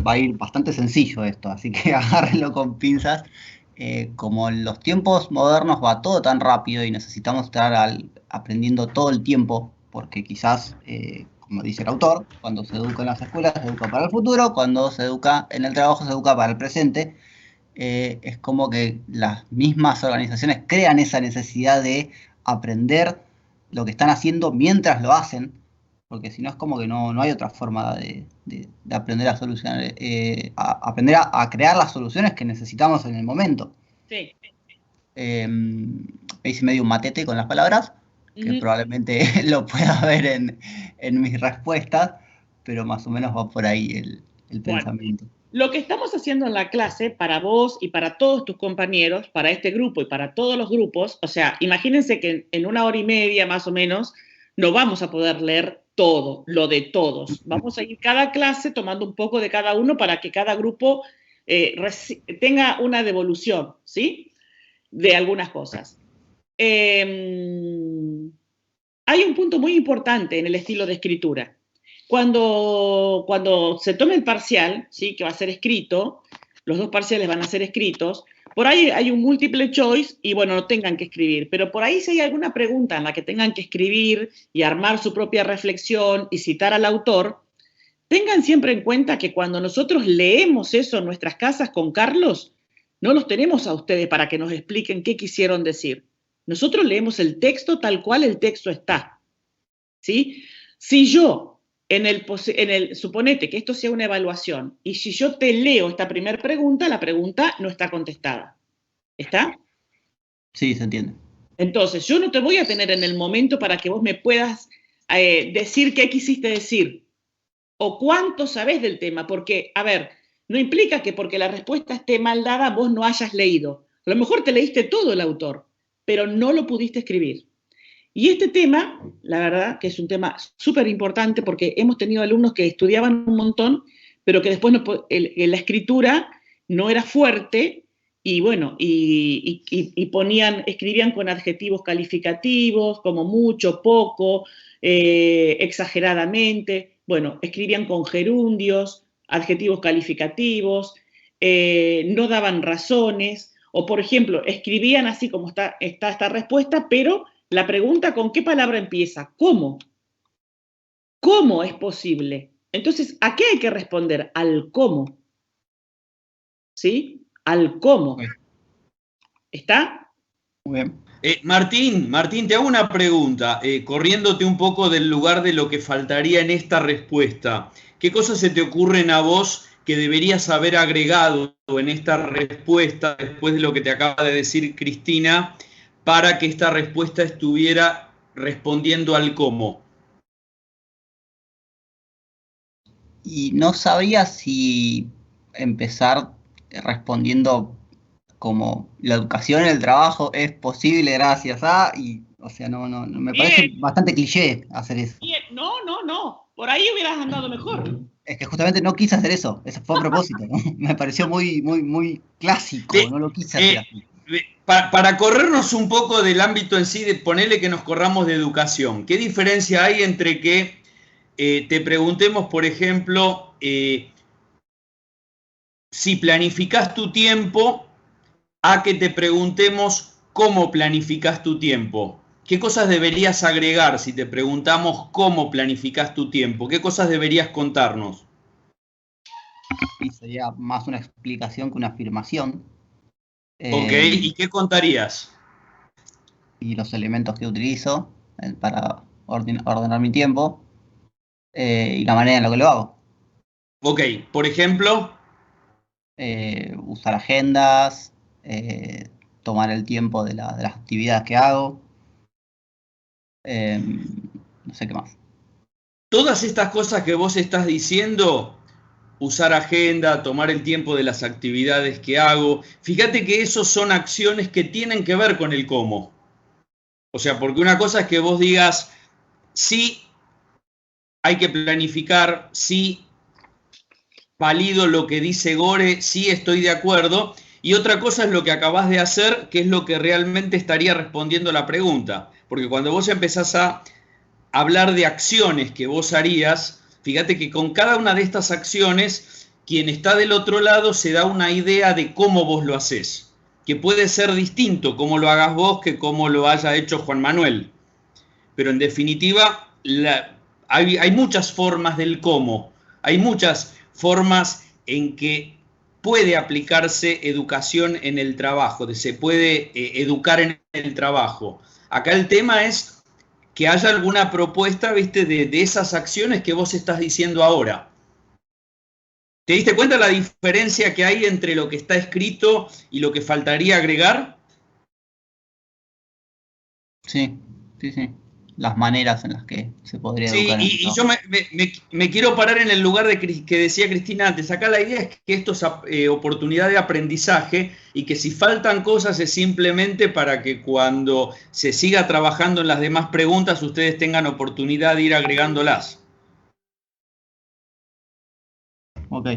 va a ir bastante sencillo esto, así que agárrenlo con pinzas. Como en los tiempos modernos va todo tan rápido y necesitamos estar aprendiendo todo el tiempo, porque quizás, como dice el autor, cuando se educa en las escuelas se educa para el futuro, cuando se educa en el trabajo se educa para el presente. Es como que las mismas organizaciones crean esa necesidad de aprender lo que están haciendo mientras lo hacen, porque si no es como que no hay otra forma de aprender a solucionar, aprender a crear las soluciones que necesitamos en el momento. Sí. Me hice medio un matete con las palabras, que probablemente lo pueda ver en mis respuestas, pero más o menos va por ahí el pensamiento. Lo que estamos haciendo en la clase, para vos y para todos tus compañeros, para este grupo y para todos los grupos, o sea, imagínense que en 1 hora y media más o menos no vamos a poder leer todo, lo de todos. Vamos a ir cada clase tomando un poco de cada uno para que cada grupo tenga una devolución, ¿sí? De algunas cosas. Hay un punto muy importante en el estilo de escritura. Cuando se tome el parcial, ¿sí? Que va a ser escrito, los dos parciales van a ser escritos, por ahí hay un múltiple choice y bueno, no tengan que escribir, pero por ahí si hay alguna pregunta en la que tengan que escribir y armar su propia reflexión y citar al autor, tengan siempre en cuenta que cuando nosotros leemos eso en nuestras casas con Carlos, no los tenemos a ustedes para que nos expliquen qué quisieron decir. Nosotros leemos el texto tal cual el texto está, ¿sí? Si yo, suponete que esto sea una evaluación, y si yo te leo esta primera pregunta, la pregunta no está contestada. ¿Está? Sí, se entiende. Entonces, yo no te voy a tener en el momento para que vos me puedas decir qué quisiste decir o cuánto sabés del tema, porque, a ver, no implica que porque la respuesta esté mal dada vos no hayas leído. A lo mejor te leíste todo el autor, pero no lo pudiste escribir. Y este tema, la verdad, que es un tema súper importante porque hemos tenido alumnos que estudiaban un montón, pero que después la escritura no era fuerte y bueno, escribían con adjetivos calificativos, como mucho, poco, exageradamente, bueno, escribían con gerundios, adjetivos calificativos, no daban razones, o por ejemplo, escribían así como está esta respuesta, pero la pregunta ¿con qué palabra empieza? ¿Cómo? ¿Cómo es posible? Entonces, ¿a qué hay que responder? Al cómo. ¿Sí? Al cómo. ¿Está? Muy bien. Martín, te hago una pregunta, corriéndote un poco del lugar de lo que faltaría en esta respuesta. ¿Qué cosas se te ocurren a vos que deberías haber agregado en esta respuesta después de lo que te acaba de decir Cristina para que esta respuesta estuviera respondiendo al cómo? Y no sabría si empezar respondiendo como la educación en el trabajo es posible gracias a, o sea, no me parece bastante cliché hacer eso. Bien. No, por ahí hubieras andado mejor. Es que justamente no quise hacer eso fue a propósito, ¿no? Me pareció muy clásico, no lo quise hacer así. Para corrernos un poco del ámbito en sí, de ponerle que nos corramos de educación, ¿qué diferencia hay entre que te preguntemos, por ejemplo, si planificás tu tiempo, a que te preguntemos cómo planificás tu tiempo? ¿Qué cosas deberías agregar si te preguntamos cómo planificás tu tiempo? ¿Qué cosas deberías contarnos? Y sería más una explicación que una afirmación. Ok, ¿y qué contarías? Y los elementos que utilizo para ordenar mi tiempo y la manera en la que lo hago. Ok, por ejemplo. Usar agendas, tomar el tiempo de las actividades que hago. No sé qué más. Todas estas cosas que vos estás diciendo, usar agenda, tomar el tiempo de las actividades que hago, fíjate que esos son acciones que tienen que ver con el cómo. O sea, porque una cosa es que vos digas, sí, hay que planificar, sí, valido lo que dice Gore, sí estoy de acuerdo, y otra cosa es lo que acabás de hacer, que es lo que realmente estaría respondiendo la pregunta. Porque cuando vos empezás a hablar de acciones que vos harías, fíjate que con cada una de estas acciones, quien está del otro lado se da una idea de cómo vos lo hacés, que puede ser distinto cómo lo hagas vos que cómo lo haya hecho Juan Manuel. Pero en definitiva, hay muchas formas del cómo, hay muchas formas en que puede aplicarse educación en el trabajo, se puede educar en el trabajo. Acá el tema es que haya alguna propuesta, ¿viste? De esas acciones que vos estás diciendo ahora. ¿Te diste cuenta la diferencia que hay entre lo que está escrito y lo que faltaría agregar? Sí. las maneras en las que se podría Sí, educar. y yo me quiero parar en el lugar que decía Cristina antes. Acá la idea es que esto es oportunidad de aprendizaje y que si faltan cosas es simplemente para que cuando se siga trabajando en las demás preguntas ustedes tengan oportunidad de ir agregándolas. Ok.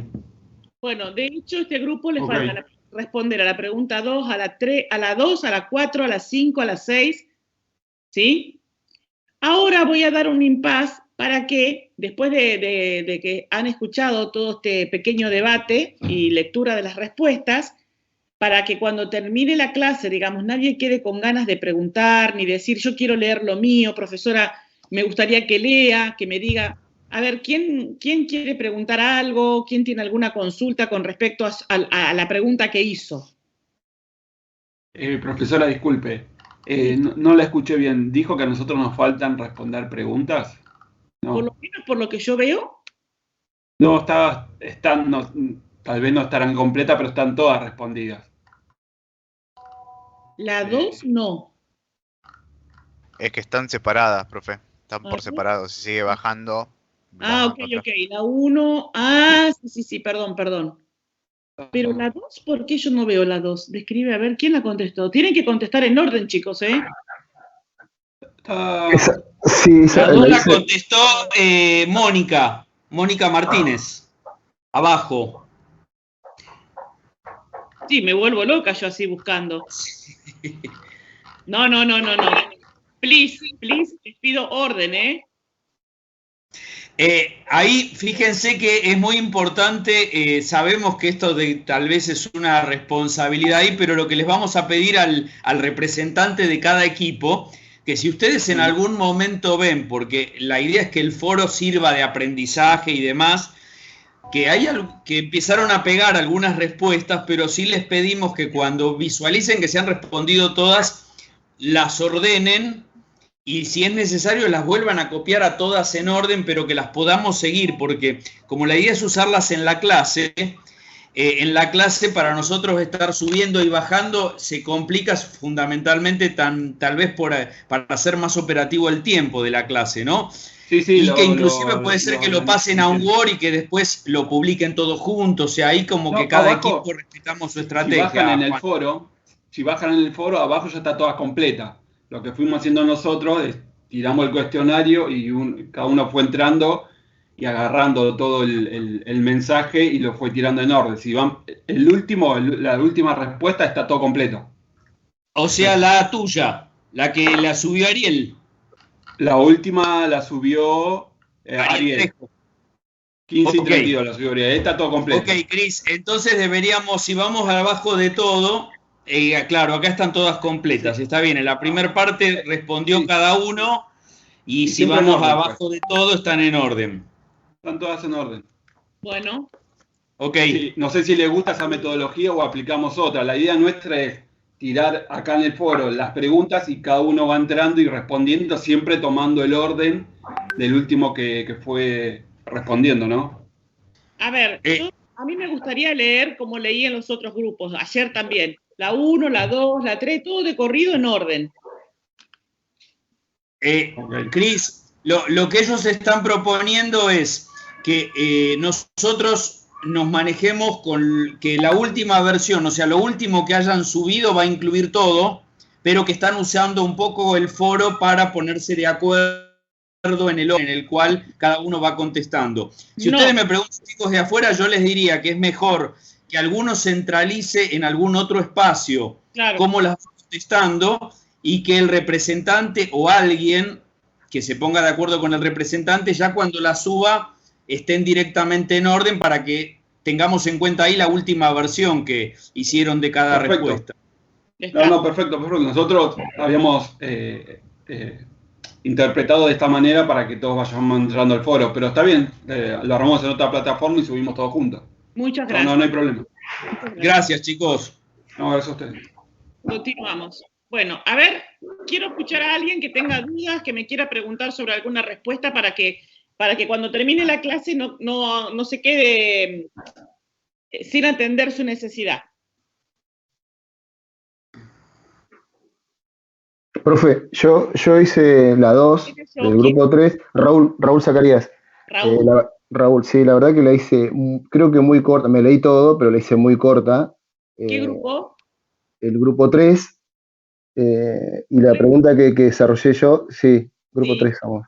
Bueno, de hecho, este grupo le falta responder a la pregunta 2, a la 3, a la 2, a la 4, a la 5, a la 6, ¿sí? Ahora voy a dar un impasse para que, después de que han escuchado todo este pequeño debate y lectura de las respuestas, para que cuando termine la clase, digamos, nadie quede con ganas de preguntar ni decir, yo quiero leer lo mío, profesora, me gustaría que lea, que me diga, a ver, ¿quién quiere preguntar algo? ¿Quién tiene alguna consulta con respecto a la pregunta que hizo? Profesora, disculpe, no la escuché bien. ¿Dijo que a nosotros nos faltan responder preguntas? No. Por lo menos por lo que yo veo. No, tal vez no estarán completas, pero están todas respondidas. La 2 no. Es que están separadas, profe. Están por separado. Si sigue bajando. Ok. La 1. Sí, perdón. Pero la 2, ¿por qué yo no veo la 2? Describe, a ver, ¿quién la contestó? Tienen que contestar en orden, chicos, ¿eh? La 2 la contestó Mónica Martínez. Abajo. Sí, me vuelvo loca yo así buscando. No. Please, les pido orden, ¿eh? Ahí fíjense que es muy importante, sabemos que esto tal vez es una responsabilidad ahí, pero lo que les vamos a pedir al representante de cada equipo, que si ustedes en algún momento ven, porque la idea es que el foro sirva de aprendizaje y demás, que empezaron a pegar algunas respuestas, pero sí les pedimos que cuando visualicen que se han respondido todas, las ordenen y si es necesario las vuelvan a copiar a todas en orden, pero que las podamos seguir, porque como la idea es usarlas en la clase para nosotros estar subiendo y bajando se complica fundamentalmente tal vez para hacer más operativo el tiempo de la clase, ¿no? Sí, y que inclusive puede ser que lo pasen a un Word y que después lo publiquen todos juntos, o sea, ahí como que cada equipo respetamos su estrategia. Si bajan en el foro, abajo ya está toda completa. Lo que fuimos haciendo nosotros es tiramos el cuestionario y cada uno fue entrando y agarrando todo el mensaje y lo fue tirando en orden. Si van, la última respuesta está todo completo. O sea, la tuya, la que la subió Ariel. La última la subió Ariel. 15 y 32 la subió Ariel. Está todo completo. Ok, Cris, entonces deberíamos, si vamos abajo de todo, claro, acá están todas completas, está bien. En la primera parte respondió cada uno y si vamos abajo de todo están en orden. Están todas en orden. Bueno. Ok. Sí, no sé si les gusta esa metodología o aplicamos otra. La idea nuestra es tirar acá en el foro las preguntas y cada uno va entrando y respondiendo, siempre tomando el orden del último que fue respondiendo, ¿no? A ver, a mí me gustaría leer como leí en los otros grupos, ayer también. La 1, la 2, la 3, todo de corrido en orden. Cris, lo que ellos están proponiendo es que nosotros nos manejemos con que la última versión, o sea, lo último que hayan subido va a incluir todo, pero que están usando un poco el foro para ponerse de acuerdo en el orden en el cual cada uno va contestando. Si ustedes me preguntan, chicos de afuera, yo les diría que es mejor que alguno centralice en algún otro espacio cómo las va contestando y que el representante o alguien que se ponga de acuerdo con el representante ya cuando la suba estén directamente en orden para que tengamos en cuenta ahí la última versión que hicieron de cada respuesta. Perfecto. Nosotros habíamos interpretado de esta manera para que todos vayamos entrando al foro, pero está bien, lo armamos en otra plataforma y subimos todos juntos. Muchas gracias. No hay problema. Gracias, chicos. No, gracias a ustedes. Continuamos. Bueno, a ver, quiero escuchar a alguien que tenga dudas, que me quiera preguntar sobre alguna respuesta para que cuando termine la clase no se quede sin atender su necesidad. Profe, yo hice la 2 del grupo 3, Raúl Zacarías. Raúl, sí, la verdad que la hice, creo que muy corta, me leí todo, pero la hice muy corta. ¿Qué grupo? El grupo 3, y la pregunta que desarrollé yo, sí, grupo 3 somos,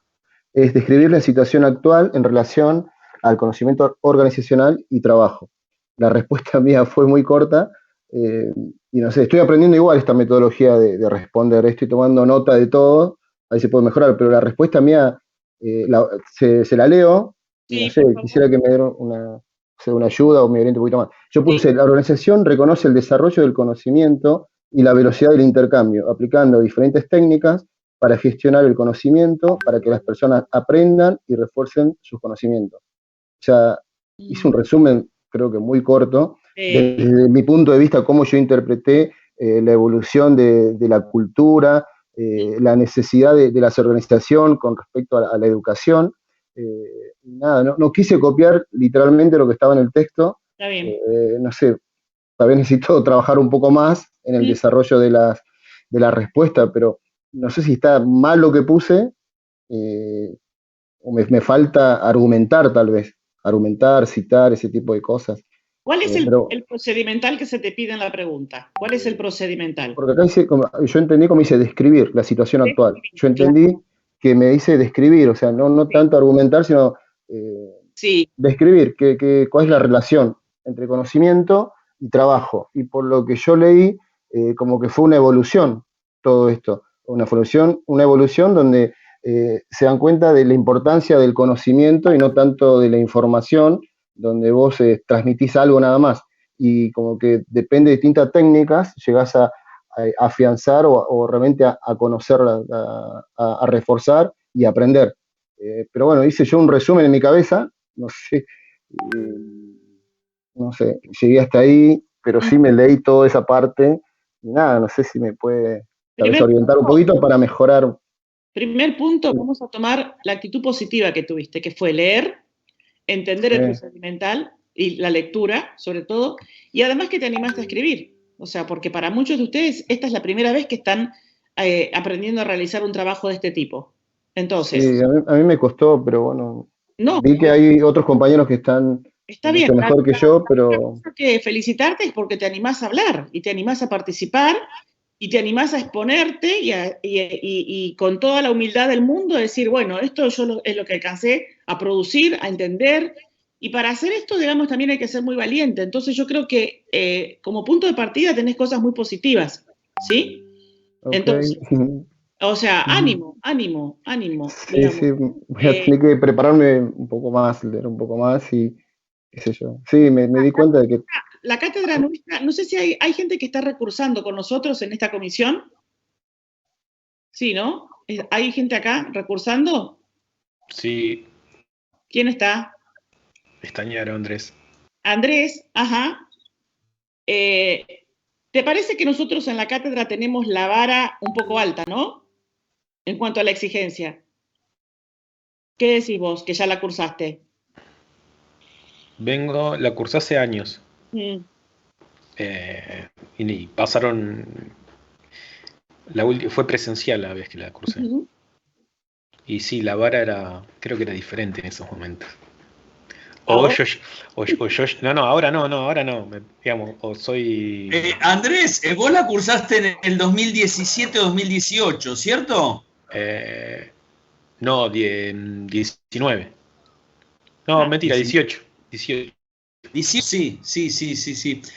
es describir la situación actual en relación al conocimiento organizacional y trabajo. La respuesta mía fue muy corta, y no sé, estoy aprendiendo igual esta metodología de responder, estoy tomando nota de todo, ahí se puede mejorar, pero la respuesta mía se la leo, y no sé, quisiera que me dieran una ayuda o me oriente un poquito más. Yo puse, la organización reconoce el desarrollo del conocimiento y la velocidad del intercambio, aplicando diferentes técnicas para gestionar el conocimiento, para que las personas aprendan y refuercen sus conocimientos. O sea, hice un resumen, creo que muy corto, desde mi punto de vista, cómo yo interpreté la evolución de la cultura, la necesidad de las organizaciones con respecto a la educación. Nada, no quise copiar literalmente lo que estaba en el texto. Está bien. No sé, tal vez necesito trabajar un poco más en el desarrollo de la respuesta, pero no sé si está mal lo que puse, o me falta argumentar tal vez, citar, ese tipo de cosas. ¿Cuál es el procedimental que se te pide en la pregunta? ¿Cuál es el procedimental? Porque acá dice, yo entendí como dice describir la situación actual. Yo entendí que me dice describir, o sea, no tanto argumentar, sino describir cuál es la relación entre conocimiento y trabajo. Y por lo que yo leí, como que fue una evolución todo esto, una evolución donde se dan cuenta de la importancia del conocimiento y no tanto de la información, donde vos transmitís algo nada más. Y como que depende de distintas técnicas, llegás a afianzar o realmente a conocer, a reforzar y aprender. Pero bueno, hice yo un resumen en mi cabeza, no sé, llegué hasta ahí, pero sí me leí toda esa parte, y nada, no sé si me puede tal vez orientar un poquito para mejorar. Primer punto, vamos a tomar la actitud positiva que tuviste, que fue leer, entender el procedimental y la lectura, sobre todo, y además que te animaste a escribir. O sea, porque para muchos de ustedes esta es la primera vez que están aprendiendo a realizar un trabajo de este tipo. Entonces... Sí, a mí me costó, pero bueno, vi que hay otros compañeros que están mucho mejor que yo, pero... que felicitarte es porque te animás a hablar y te animás a participar y te animás a exponerte y con toda la humildad del mundo decir, bueno, esto yo es lo que alcancé a producir, a entender. Y para hacer esto, digamos, también hay que ser muy valiente. Entonces yo creo que como punto de partida tenés cosas muy positivas, ¿sí? Okay. Entonces, o sea, ánimo. Sí, sí, voy a tener que prepararme un poco más, leer un poco más y qué sé yo. Sí, me di cuenta de que... La cátedra nuestra, no sé si hay gente que está recursando con nosotros en esta comisión. Sí, ¿no? ¿Hay gente acá recursando? Sí. ¿Quién está? Estañaro, Andrés. Andrés, ajá. ¿Te parece que nosotros en la cátedra tenemos la vara un poco alta, ¿no? En cuanto a la exigencia. ¿Qué decís vos, que ya la cursaste? La cursé hace años. Y pasaron... fue presencial la vez que la cursé. Y sí, la vara creo que era diferente en esos momentos. Ahora no, digamos, o soy... Andrés, vos la cursaste en el 2017-2018, ¿cierto? No, 19. No, mentira, 18. Sí.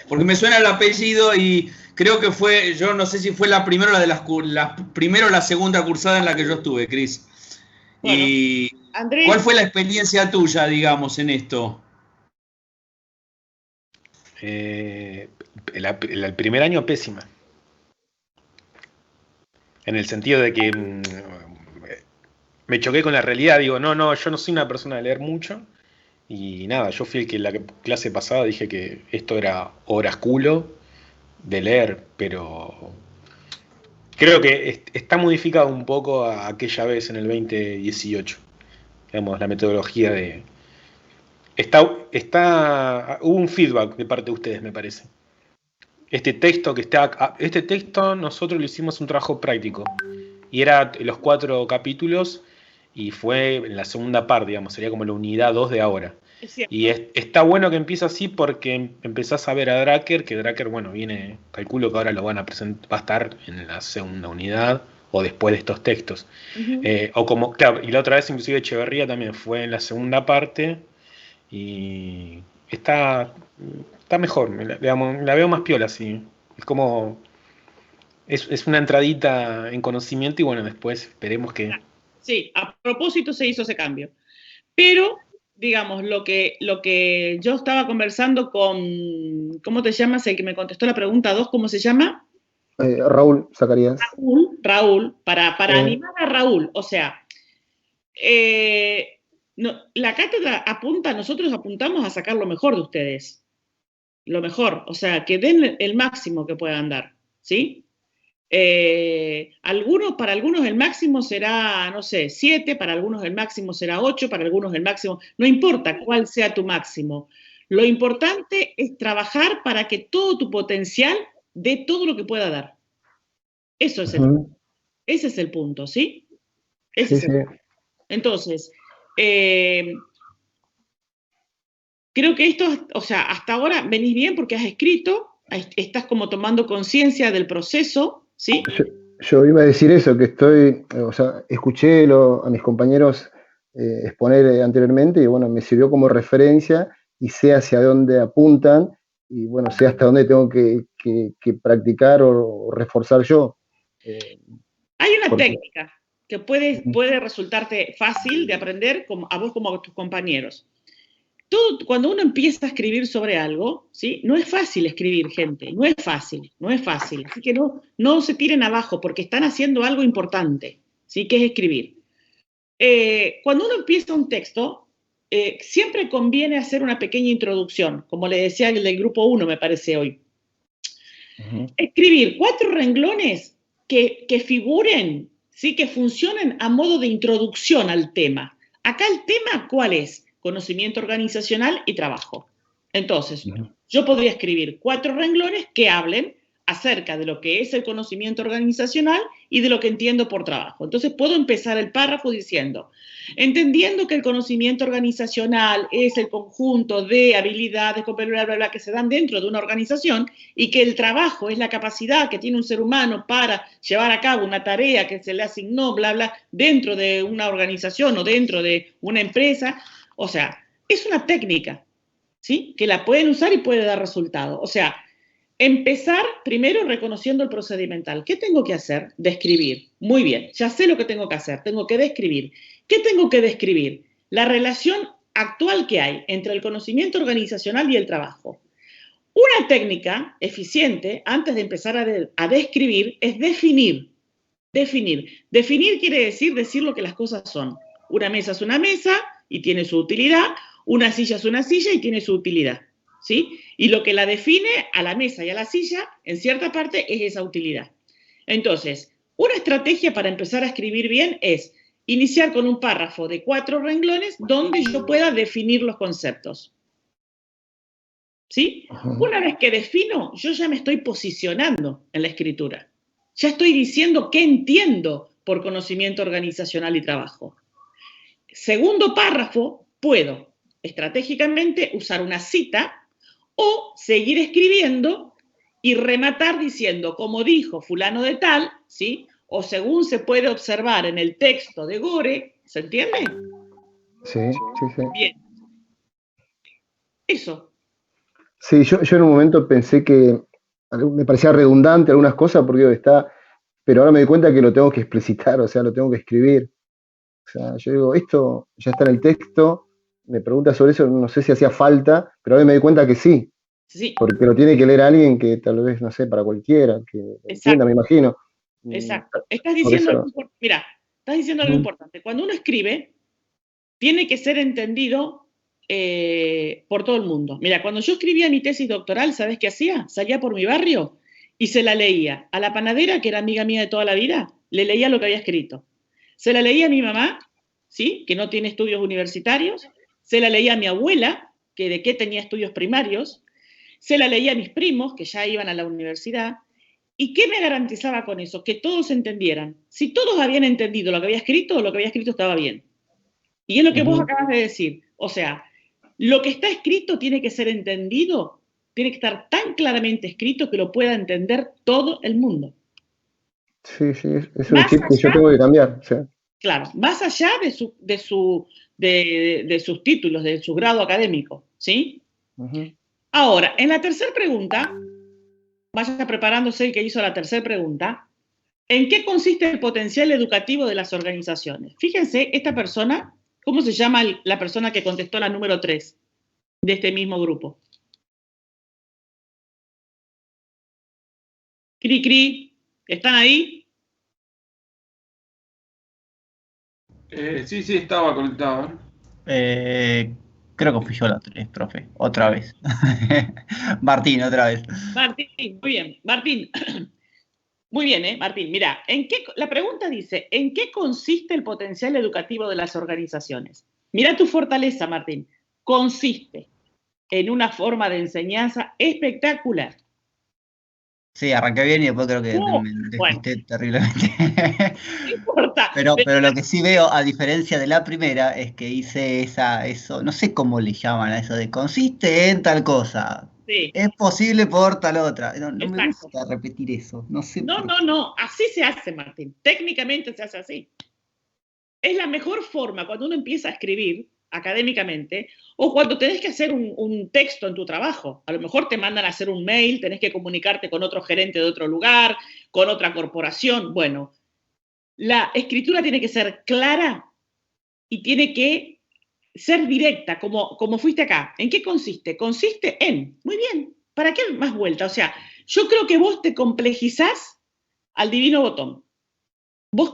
Porque me suena el apellido y creo que fue, yo no sé si fue la primera o la segunda cursada en la que yo estuve, Cris. Bueno, y Andrés, ¿cuál fue la experiencia tuya, digamos, en esto? El primer año pésima. En el sentido de que me choqué con la realidad. Digo, no, yo no soy una persona de leer mucho. Y nada, yo fui el que en la clase pasada dije que esto era horas culo de leer, pero creo que está modificado un poco a aquella vez en el 2018. Digamos, la metodología de... Hubo un feedback de parte de ustedes, me parece. Este texto nosotros lo hicimos un trabajo práctico. Y era los 4 capítulos y fue en la segunda parte, digamos, sería como la unidad 2 de ahora. Y está bueno que empiece así porque empezás a ver a Dracker, que Dracker, bueno, viene, calculo que ahora lo van a presentar, va a estar en la segunda unidad o después de estos textos. O como, claro, y la otra vez inclusive Echeverría también fue en la segunda parte y está mejor, la veo más piola, sí. Es como, es una entradita en conocimiento y bueno, después esperemos que... Sí, a propósito se hizo ese cambio. Pero, digamos, lo que yo estaba conversando con, ¿cómo te llamas? El que me contestó la pregunta 2, ¿cómo se llama? Raúl Zacarías. Raúl, para animar a Raúl, o sea, no, la cátedra apunta, nosotros apuntamos a sacar lo mejor de ustedes, lo mejor, o sea, que den el máximo que puedan dar, ¿sí? Para algunos el máximo será, no sé, 7, para algunos el máximo será 8, para algunos el máximo, no importa cuál sea tu máximo, lo importante es trabajar para que todo tu potencial dé todo lo que pueda dar. Eso es ese es el punto, ¿sí? Ese es el punto. Entonces, creo que esto, o sea, hasta ahora venís bien porque has escrito, estás como tomando conciencia del proceso, ¿sí? Yo iba a decir eso, que o sea, escuché a mis compañeros exponer anteriormente y bueno, me sirvió como referencia y sé hacia dónde apuntan y bueno, sé hasta dónde tengo que practicar o reforzar yo. Hay una técnica que puede resultarte fácil de aprender a vos como a tus compañeros. Cuando uno empieza a escribir sobre algo, ¿sí? No es fácil escribir, gente, no es fácil. Así que no se tiren abajo porque están haciendo algo importante, ¿sí? Que es escribir. Cuando uno empieza un texto, siempre conviene hacer una pequeña introducción, como le decía el del grupo 1, me parece hoy. Escribir 4 renglones que figuren, ¿sí? Que funcionen a modo de introducción al tema. Acá el tema, ¿cuál es? Conocimiento organizacional y trabajo. Entonces, yo podría escribir 4 renglones que hablen acerca de lo que es el conocimiento organizacional y de lo que entiendo por trabajo. Entonces, puedo empezar el párrafo diciendo, entendiendo que el conocimiento organizacional es el conjunto de habilidades, bla, bla, bla, que se dan dentro de una organización y que el trabajo es la capacidad que tiene un ser humano para llevar a cabo una tarea que se le asignó, bla, bla, dentro de una organización o dentro de una empresa. O sea, es una técnica, ¿sí? Que la pueden usar y puede dar resultado. O sea, empezar primero reconociendo el procedimental. ¿Qué tengo que hacer? Describir. Muy bien, ya sé lo que tengo que hacer. Tengo que describir. ¿Qué tengo que describir? La relación actual que hay entre el conocimiento organizacional y el trabajo. Una técnica eficiente, antes de empezar a describir, es definir. Definir quiere decir lo que las cosas son. Una mesa es una mesa y tiene su utilidad, una silla es una silla y tiene su utilidad, ¿sí? Y lo que la define a la mesa y a la silla, en cierta parte, es esa utilidad. Entonces, una estrategia para empezar a escribir bien es iniciar con un párrafo de 4 renglones donde yo pueda definir los conceptos, ¿sí? Una vez que defino, yo ya me estoy posicionando en la escritura. Ya estoy diciendo qué entiendo por conocimiento organizacional y trabajo. Segundo párrafo, puedo estratégicamente usar una cita o seguir escribiendo y rematar diciendo, como dijo fulano de tal, ¿sí? O según se puede observar en el texto de Gore, ¿se entiende? Sí. Bien. Eso. Sí, yo en un momento pensé que me parecía redundante algunas cosas porque pero ahora me doy cuenta que lo tengo que explicitar, o sea, lo tengo que escribir. O sea, yo digo, esto ya está en el texto, me pregunta sobre eso, no sé si hacía falta, pero ahora me doy cuenta que sí. Porque lo tiene que leer alguien que tal vez, no sé, para cualquiera, que entienda, me imagino. Exacto. Estás diciendo algo importante. Cuando uno escribe, tiene que ser entendido por todo el mundo. Mira, cuando yo escribía mi tesis doctoral, ¿sabes qué hacía? Salía por mi barrio y se la leía a la panadera, que era amiga mía de toda la vida, le leía lo que había escrito. Se la leía a mi mamá, ¿sí? Que no tiene estudios universitarios. Se la leía a mi abuela, que de qué tenía estudios primarios. Se la leía a mis primos, que ya iban a la universidad. ¿Y qué me garantizaba con eso? Que todos entendieran. Si todos habían entendido lo que había escrito estaba bien. Y es lo que vos acabas de decir. O sea, lo que está escrito tiene que ser entendido, tiene que estar tan claramente escrito que lo pueda entender todo el mundo. Sí, sí, es un chip que yo tengo que cambiar. Sí. Claro, más allá de sus títulos, de su grado académico, ¿sí? Ahora, en la tercera pregunta, vaya preparándose el que hizo la tercera pregunta, ¿en qué consiste el potencial educativo de las organizaciones? Fíjense, esta persona, ¿cómo se llama la persona que contestó la número 3 de este mismo grupo? Cri, cri, ¿están ahí? Sí, estaba conectado. Creo que fui yo la 3, profe. Otra vez. Martín, otra vez. Martín, muy bien. Martín. Muy bien, Martín. Mira, la pregunta dice, ¿en qué consiste el potencial educativo de las organizaciones? Mira tu fortaleza, Martín. Consiste en una forma de enseñanza espectacular. Sí, arranqué bien y después creo que me despisté terriblemente. No importa. Pero lo que sí veo, a diferencia de la primera, es que hice eso, no sé cómo le llaman a eso de consiste en tal cosa. Sí. Es posible por tal otra. No me Exacto. gusta repetir eso. No sé. No. Así se hace, Martín. Técnicamente se hace así. Es la mejor forma cuando uno empieza a escribir académicamente o cuando tenés que hacer un texto en tu trabajo. A lo mejor te mandan a hacer un mail, tenés que comunicarte con otro gerente de otro lugar, con otra corporación. Bueno, la escritura tiene que ser clara y tiene que ser directa, como fuiste acá. ¿En qué consiste? Consiste en, muy bien, ¿para qué más vuelta? O sea, yo creo que vos te complejizás al divino botón. Vos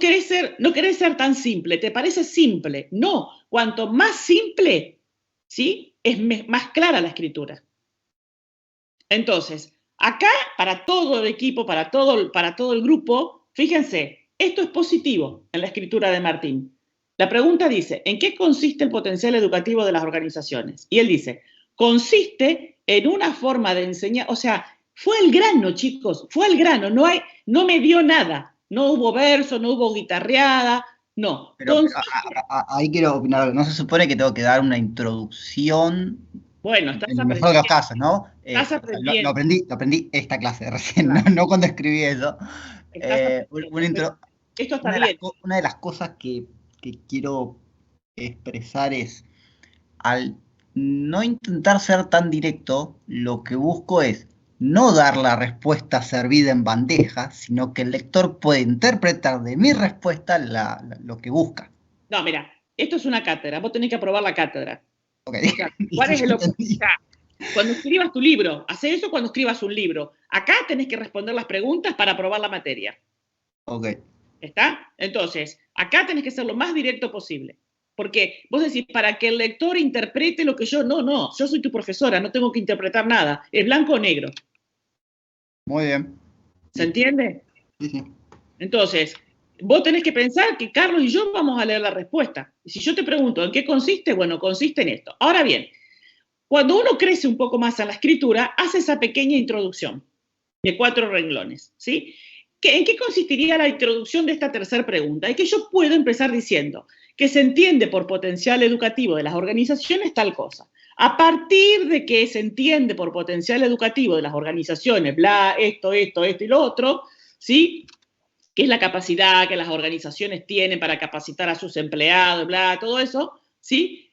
no querés ser tan simple, ¿te parece simple? No, cuanto más simple, ¿sí? Es más clara la escritura. Entonces, acá, para todo el equipo, para todo el grupo, fíjense, esto es positivo en la escritura de Martín. La pregunta dice, ¿en qué consiste el potencial educativo de las organizaciones? Y él dice, consiste en una forma de enseñar, o sea, fue al grano, chicos, fue al grano, no me dio nada, no hubo verso, no hubo guitarreada, no. Pero ahí quiero opinar algo. No se supone que tengo que dar una introducción. Bueno, estás en el mejor de los casos, ¿no? Estás aprendiendo. Lo aprendí esta clase recién, claro. no cuando escribí eso. Esto está bien. Una de las cosas que quiero expresar es, al no intentar ser tan directo, lo que busco es no dar la respuesta servida en bandeja, sino que el lector puede interpretar de mi respuesta lo que busca. No, mira, esto es una cátedra, vos tenés que aprobar la cátedra. Okay. O sea, ¿cuál es el objetivo? Cuando escribas tu libro, hace eso cuando escribas un libro. Acá tenés que responder las preguntas para aprobar la materia. Ok. ¿Está? Entonces, acá tenés que ser lo más directo posible. Porque vos decís, para que el lector interprete lo que yo... No, yo soy tu profesora, no tengo que interpretar nada. Es blanco o negro. Muy bien. ¿Se entiende? Sí. Entonces, vos tenés que pensar que Carlos y yo vamos a leer la respuesta. Y si yo te pregunto, ¿en qué consiste? Bueno, consiste en esto. Ahora bien, cuando uno crece un poco más en la escritura, hace esa pequeña introducción de 4 renglones, ¿sí? ¿En qué consistiría la introducción de esta tercera pregunta? Es que yo puedo empezar diciendo que se entiende por potencial educativo de las organizaciones tal cosa. A partir de que se entiende por potencial educativo de las organizaciones, bla, esto y lo otro, ¿sí? Que es la capacidad que las organizaciones tienen para capacitar a sus empleados, bla, todo eso, ¿sí?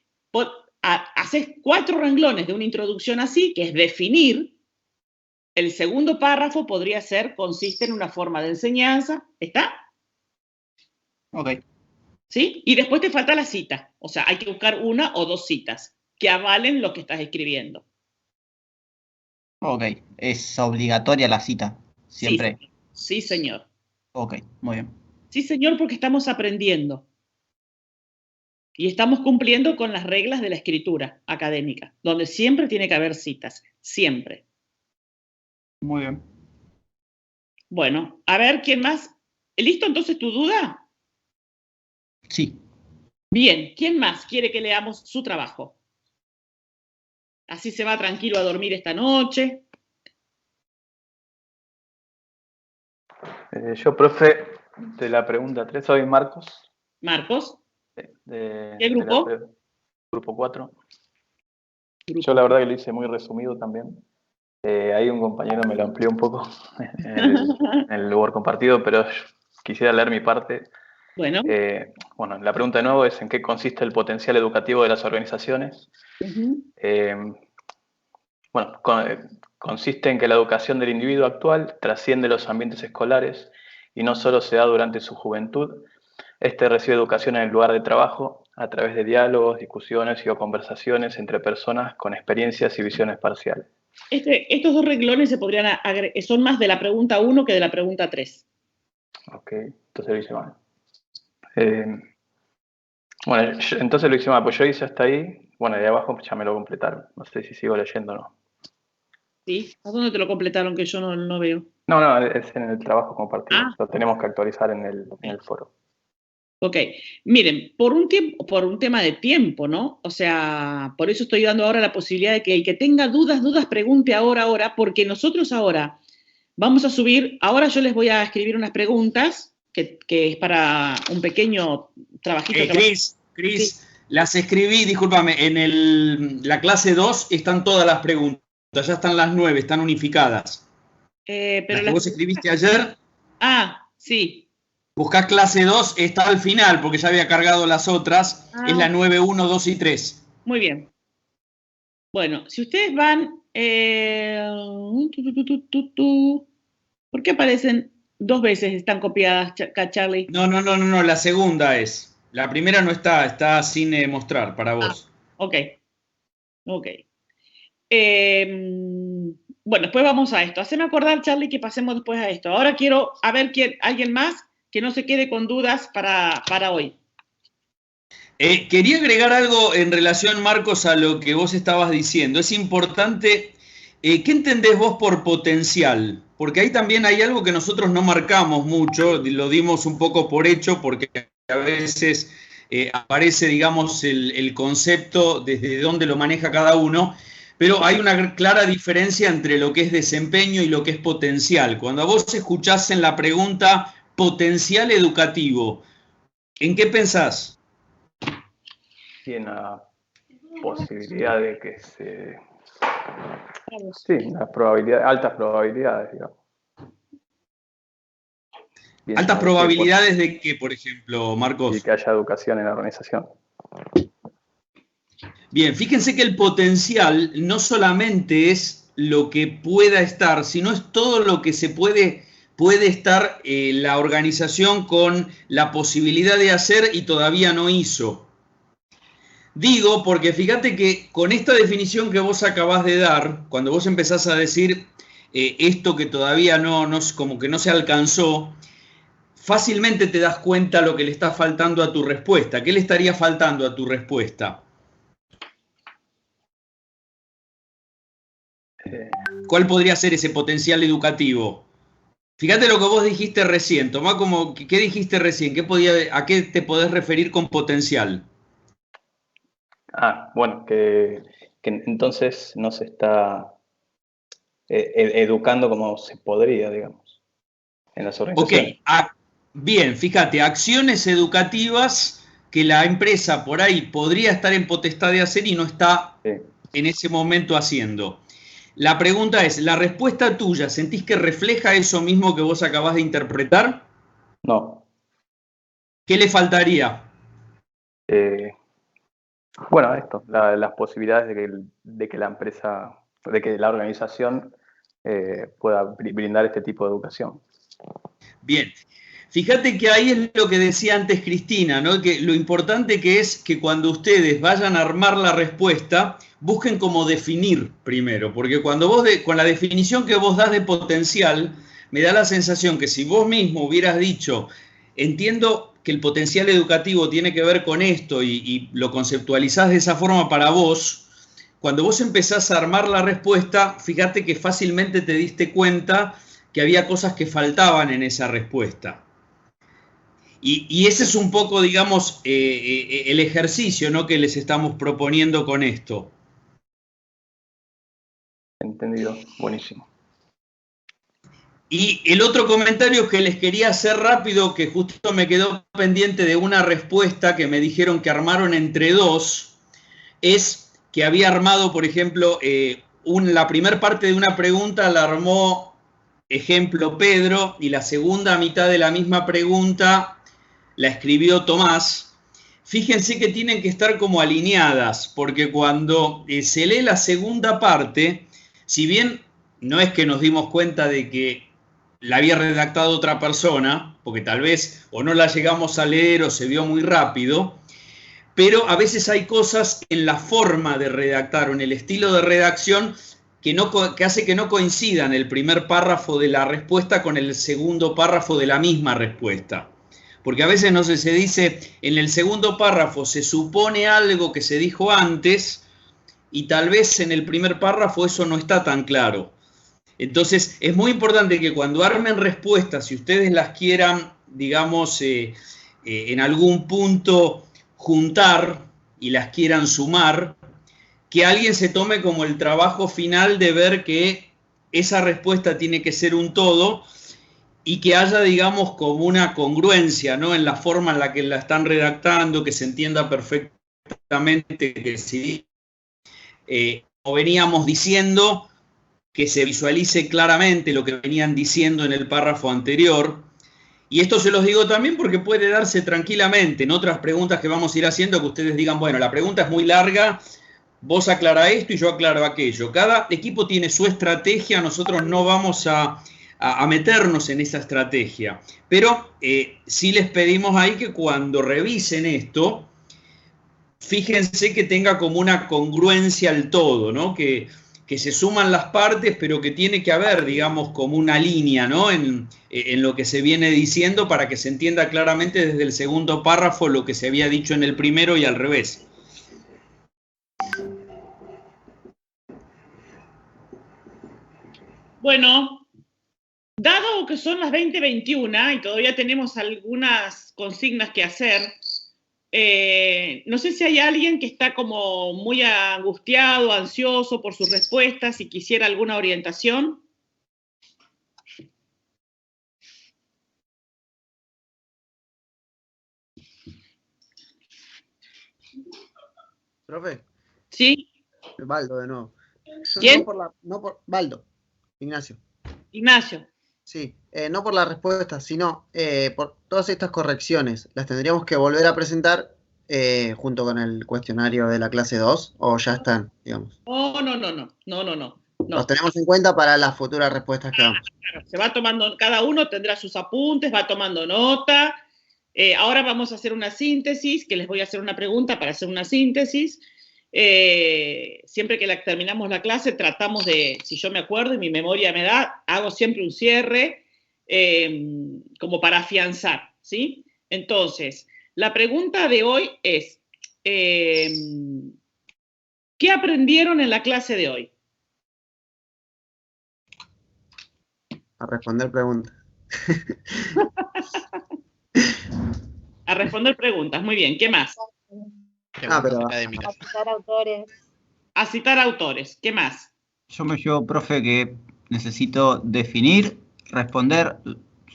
Haces 4 renglones de una introducción así, que es definir. El segundo párrafo podría ser, consiste en una forma de enseñanza, ¿está? Ok. ¿Sí? Y después te falta la cita, o sea, hay que buscar 1 o 2 citas que avalen lo que estás escribiendo. Ok, es obligatoria la cita, siempre. Sí, señor. Ok, muy bien. Sí, señor, porque estamos aprendiendo. Y estamos cumpliendo con las reglas de la escritura académica, donde siempre tiene que haber citas, siempre. Muy bien. Bueno, a ver, ¿quién más? ¿Listo entonces tu duda? Sí. Bien, ¿quién más quiere que leamos su trabajo? Así se va tranquilo a dormir esta noche. Yo, profe, de la pregunta 3, soy Marcos. Marcos. ¿Qué grupo? Grupo 4. Yo la verdad que lo hice muy resumido también. Ahí un compañero me lo amplió un poco en el lugar compartido, pero quisiera leer mi parte. Bueno. Bueno, la pregunta de nuevo es: ¿en qué consiste el potencial educativo de las organizaciones? Bueno, consiste en que la educación del individuo actual trasciende los ambientes escolares y no solo se da durante su juventud. Este recibe educación en el lugar de trabajo a través de diálogos, discusiones o conversaciones entre personas con experiencias y visiones parciales. Estos dos renglones se podrían son más de la pregunta 1 que de la pregunta 3. Ok, entonces lo hice mal. Bueno, entonces lo hice mal, pues yo hice hasta ahí. Bueno, de abajo ya me lo completaron. No sé si sigo leyendo o no. ¿Sí? ¿A dónde te lo completaron que yo no veo? No, es en el trabajo compartido. Lo tenemos que actualizar en el foro. Ok, miren, por un tema de tiempo, ¿no? O sea, por eso estoy dando ahora la posibilidad de que el que tenga dudas, pregunte ahora, porque nosotros ahora vamos a subir, ahora yo les voy a escribir unas preguntas, que es para un pequeño trabajito. Cris, sí. Las escribí, discúlpame, en la clase 2 están todas las preguntas, ya están las 9, están unificadas. Pero las que vos escribiste ayer. Ah, sí. Buscás clase 2, está al final, porque ya había cargado las otras. Es la 9, 1, 2 y 3. Muy bien. Bueno, si ustedes van... ¿Por qué aparecen 2 veces? ¿Están copiadas, Charlie? No, la segunda es. La primera no está sin mostrar para vos. Ok. Bueno, después vamos a esto. Haceme acordar, Charlie, que pasemos después a esto. Ahora quiero a ver alguien más que no se quede con dudas para hoy. Quería agregar algo en relación, Marcos, a lo que vos estabas diciendo. Es importante, ¿qué entendés vos por potencial? Porque ahí también hay algo que nosotros no marcamos mucho, lo dimos un poco por hecho, porque a veces aparece, digamos, el concepto desde dónde lo maneja cada uno, pero hay una clara diferencia entre lo que es desempeño y lo que es potencial. Cuando vos escuchás en la pregunta potencial educativo, ¿en qué pensás? Tiene una posibilidad de que se... Sí, altas probabilidades, digamos. ¿Altas probabilidades de qué, por ejemplo, Marcos? Y que haya educación en la organización. Bien, fíjense que el potencial no solamente es lo que pueda estar, sino es todo lo que se puede estar la organización con la posibilidad de hacer y todavía no hizo. Digo porque fíjate que con esta definición que vos acabás de dar, cuando vos empezás a decir esto que todavía como que no se alcanzó, fácilmente te das cuenta lo que le está faltando a tu respuesta. ¿Qué le estaría faltando a tu respuesta? ¿Cuál podría ser ese potencial educativo? Fíjate lo que vos dijiste recién. Tomá como, ¿qué dijiste recién? ¿A qué te podés referir con potencial? Bueno, que entonces no se está educando como se podría, digamos, en las organizaciones. Ok, bien, fíjate, acciones educativas que la empresa por ahí podría estar en potestad de hacer y no está en ese momento haciendo. La pregunta es, ¿la respuesta tuya sentís que refleja eso mismo que vos acabás de interpretar? No. ¿Qué le faltaría? Bueno, las posibilidades de que la empresa, de que la organización pueda brindar este tipo de educación. Bien, fíjate que ahí es lo que decía antes Cristina, ¿no? Que lo importante que es que cuando ustedes vayan a armar la respuesta, busquen cómo definir primero, porque cuando vos con la definición que vos das de potencial, me da la sensación que si vos mismo hubieras dicho, entiendo que el potencial educativo tiene que ver con esto y lo conceptualizás de esa forma para vos, cuando vos empezás a armar la respuesta, fíjate que fácilmente te diste cuenta que había cosas que faltaban en esa respuesta. Y ese es un poco, digamos, el ejercicio, ¿no?, que les estamos proponiendo con esto. Entendido, buenísimo. Y el otro comentario que les quería hacer rápido, que justo me quedó pendiente de una respuesta que me dijeron que armaron entre dos, es que había armado, por ejemplo, la primera parte de una pregunta la armó, ejemplo, Pedro, y la segunda mitad de la misma pregunta la escribió Tomás. Fíjense que tienen que estar como alineadas, porque cuando se lee la segunda parte, si bien no es que nos dimos cuenta de que la había redactado otra persona, porque tal vez o no la llegamos a leer o se vio muy rápido, pero a veces hay cosas en la forma de redactar o en el estilo de redacción que hace que no coincidan el primer párrafo de la respuesta con el segundo párrafo de la misma respuesta. Porque a veces, no sé, se dice en el segundo párrafo se supone algo que se dijo antes y tal vez en el primer párrafo eso no está tan claro. Entonces, es muy importante que cuando armen respuestas, si ustedes las quieran, digamos, en algún punto juntar y las quieran sumar, que alguien se tome como el trabajo final de ver que esa respuesta tiene que ser un todo y que haya, digamos, como una congruencia, ¿no?, en la forma en la que la están redactando, que se entienda perfectamente, que si, como veníamos diciendo, que se visualice claramente lo que venían diciendo en el párrafo anterior. Y esto se los digo también porque puede darse tranquilamente en otras preguntas que vamos a ir haciendo, que ustedes digan, bueno, la pregunta es muy larga, vos aclara esto y yo aclaro aquello. Cada equipo tiene su estrategia, nosotros no vamos a meternos en esa estrategia. Pero sí les pedimos ahí que cuando revisen esto, fíjense que tenga como una congruencia al todo, ¿no? Que se suman las partes, pero que tiene que haber, digamos, como una línea, ¿no?, en lo que se viene diciendo para que se entienda claramente desde el segundo párrafo lo que se había dicho en el primero y al revés. Bueno, dado que son las 20:21 y todavía tenemos algunas consignas que hacer, no sé si hay alguien que está como muy angustiado, ansioso por sus respuestas y quisiera alguna orientación. Profe. Sí. Baldo, de nuevo. ¿Quién? Baldo. Ignacio. Ignacio. Sí, no por la respuesta, sino por todas estas correcciones. ¿Las tendríamos que volver a presentar junto con el cuestionario de la clase 2 o ya están, digamos? No. Los tenemos en cuenta para las futuras respuestas que damos. Claro, se va tomando, cada uno tendrá sus apuntes, va tomando nota. Ahora vamos a hacer una síntesis, que les voy a hacer una pregunta para hacer una síntesis. Siempre que terminamos la clase tratamos de, si yo me acuerdo y mi memoria me da, hago siempre un cierre como para afianzar, ¿sí? Entonces, la pregunta de hoy es, ¿qué aprendieron en la clase de hoy? A responder preguntas. A responder preguntas, muy bien, ¿qué más? A citar autores. A citar autores, ¿qué más? Yo me llevo, profe, que necesito definir, responder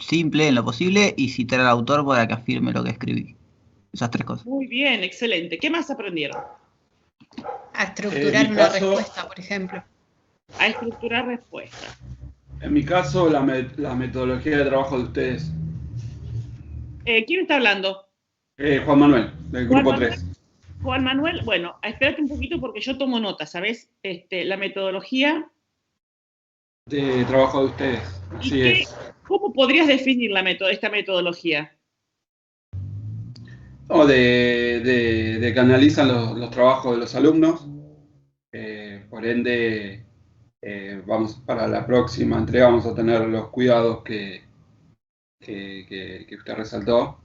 simple en lo posible y citar al autor para que afirme lo que escribí. Esas tres cosas. Muy bien, excelente. ¿Qué más aprendieron? A estructurar una respuesta, por ejemplo. A estructurar respuestas. En mi caso, la metodología de trabajo de ustedes. ¿Quién está hablando? Juan Manuel, del grupo 3. Juan Manuel, bueno, espérate un poquito porque yo tomo nota, ¿sabes? La metodología de trabajo de ustedes. Así es. ¿Cómo podrías definir esta metodología? No, de que analizan los trabajos de los alumnos. Por ende, para la próxima entrega vamos a tener los cuidados que usted resaltó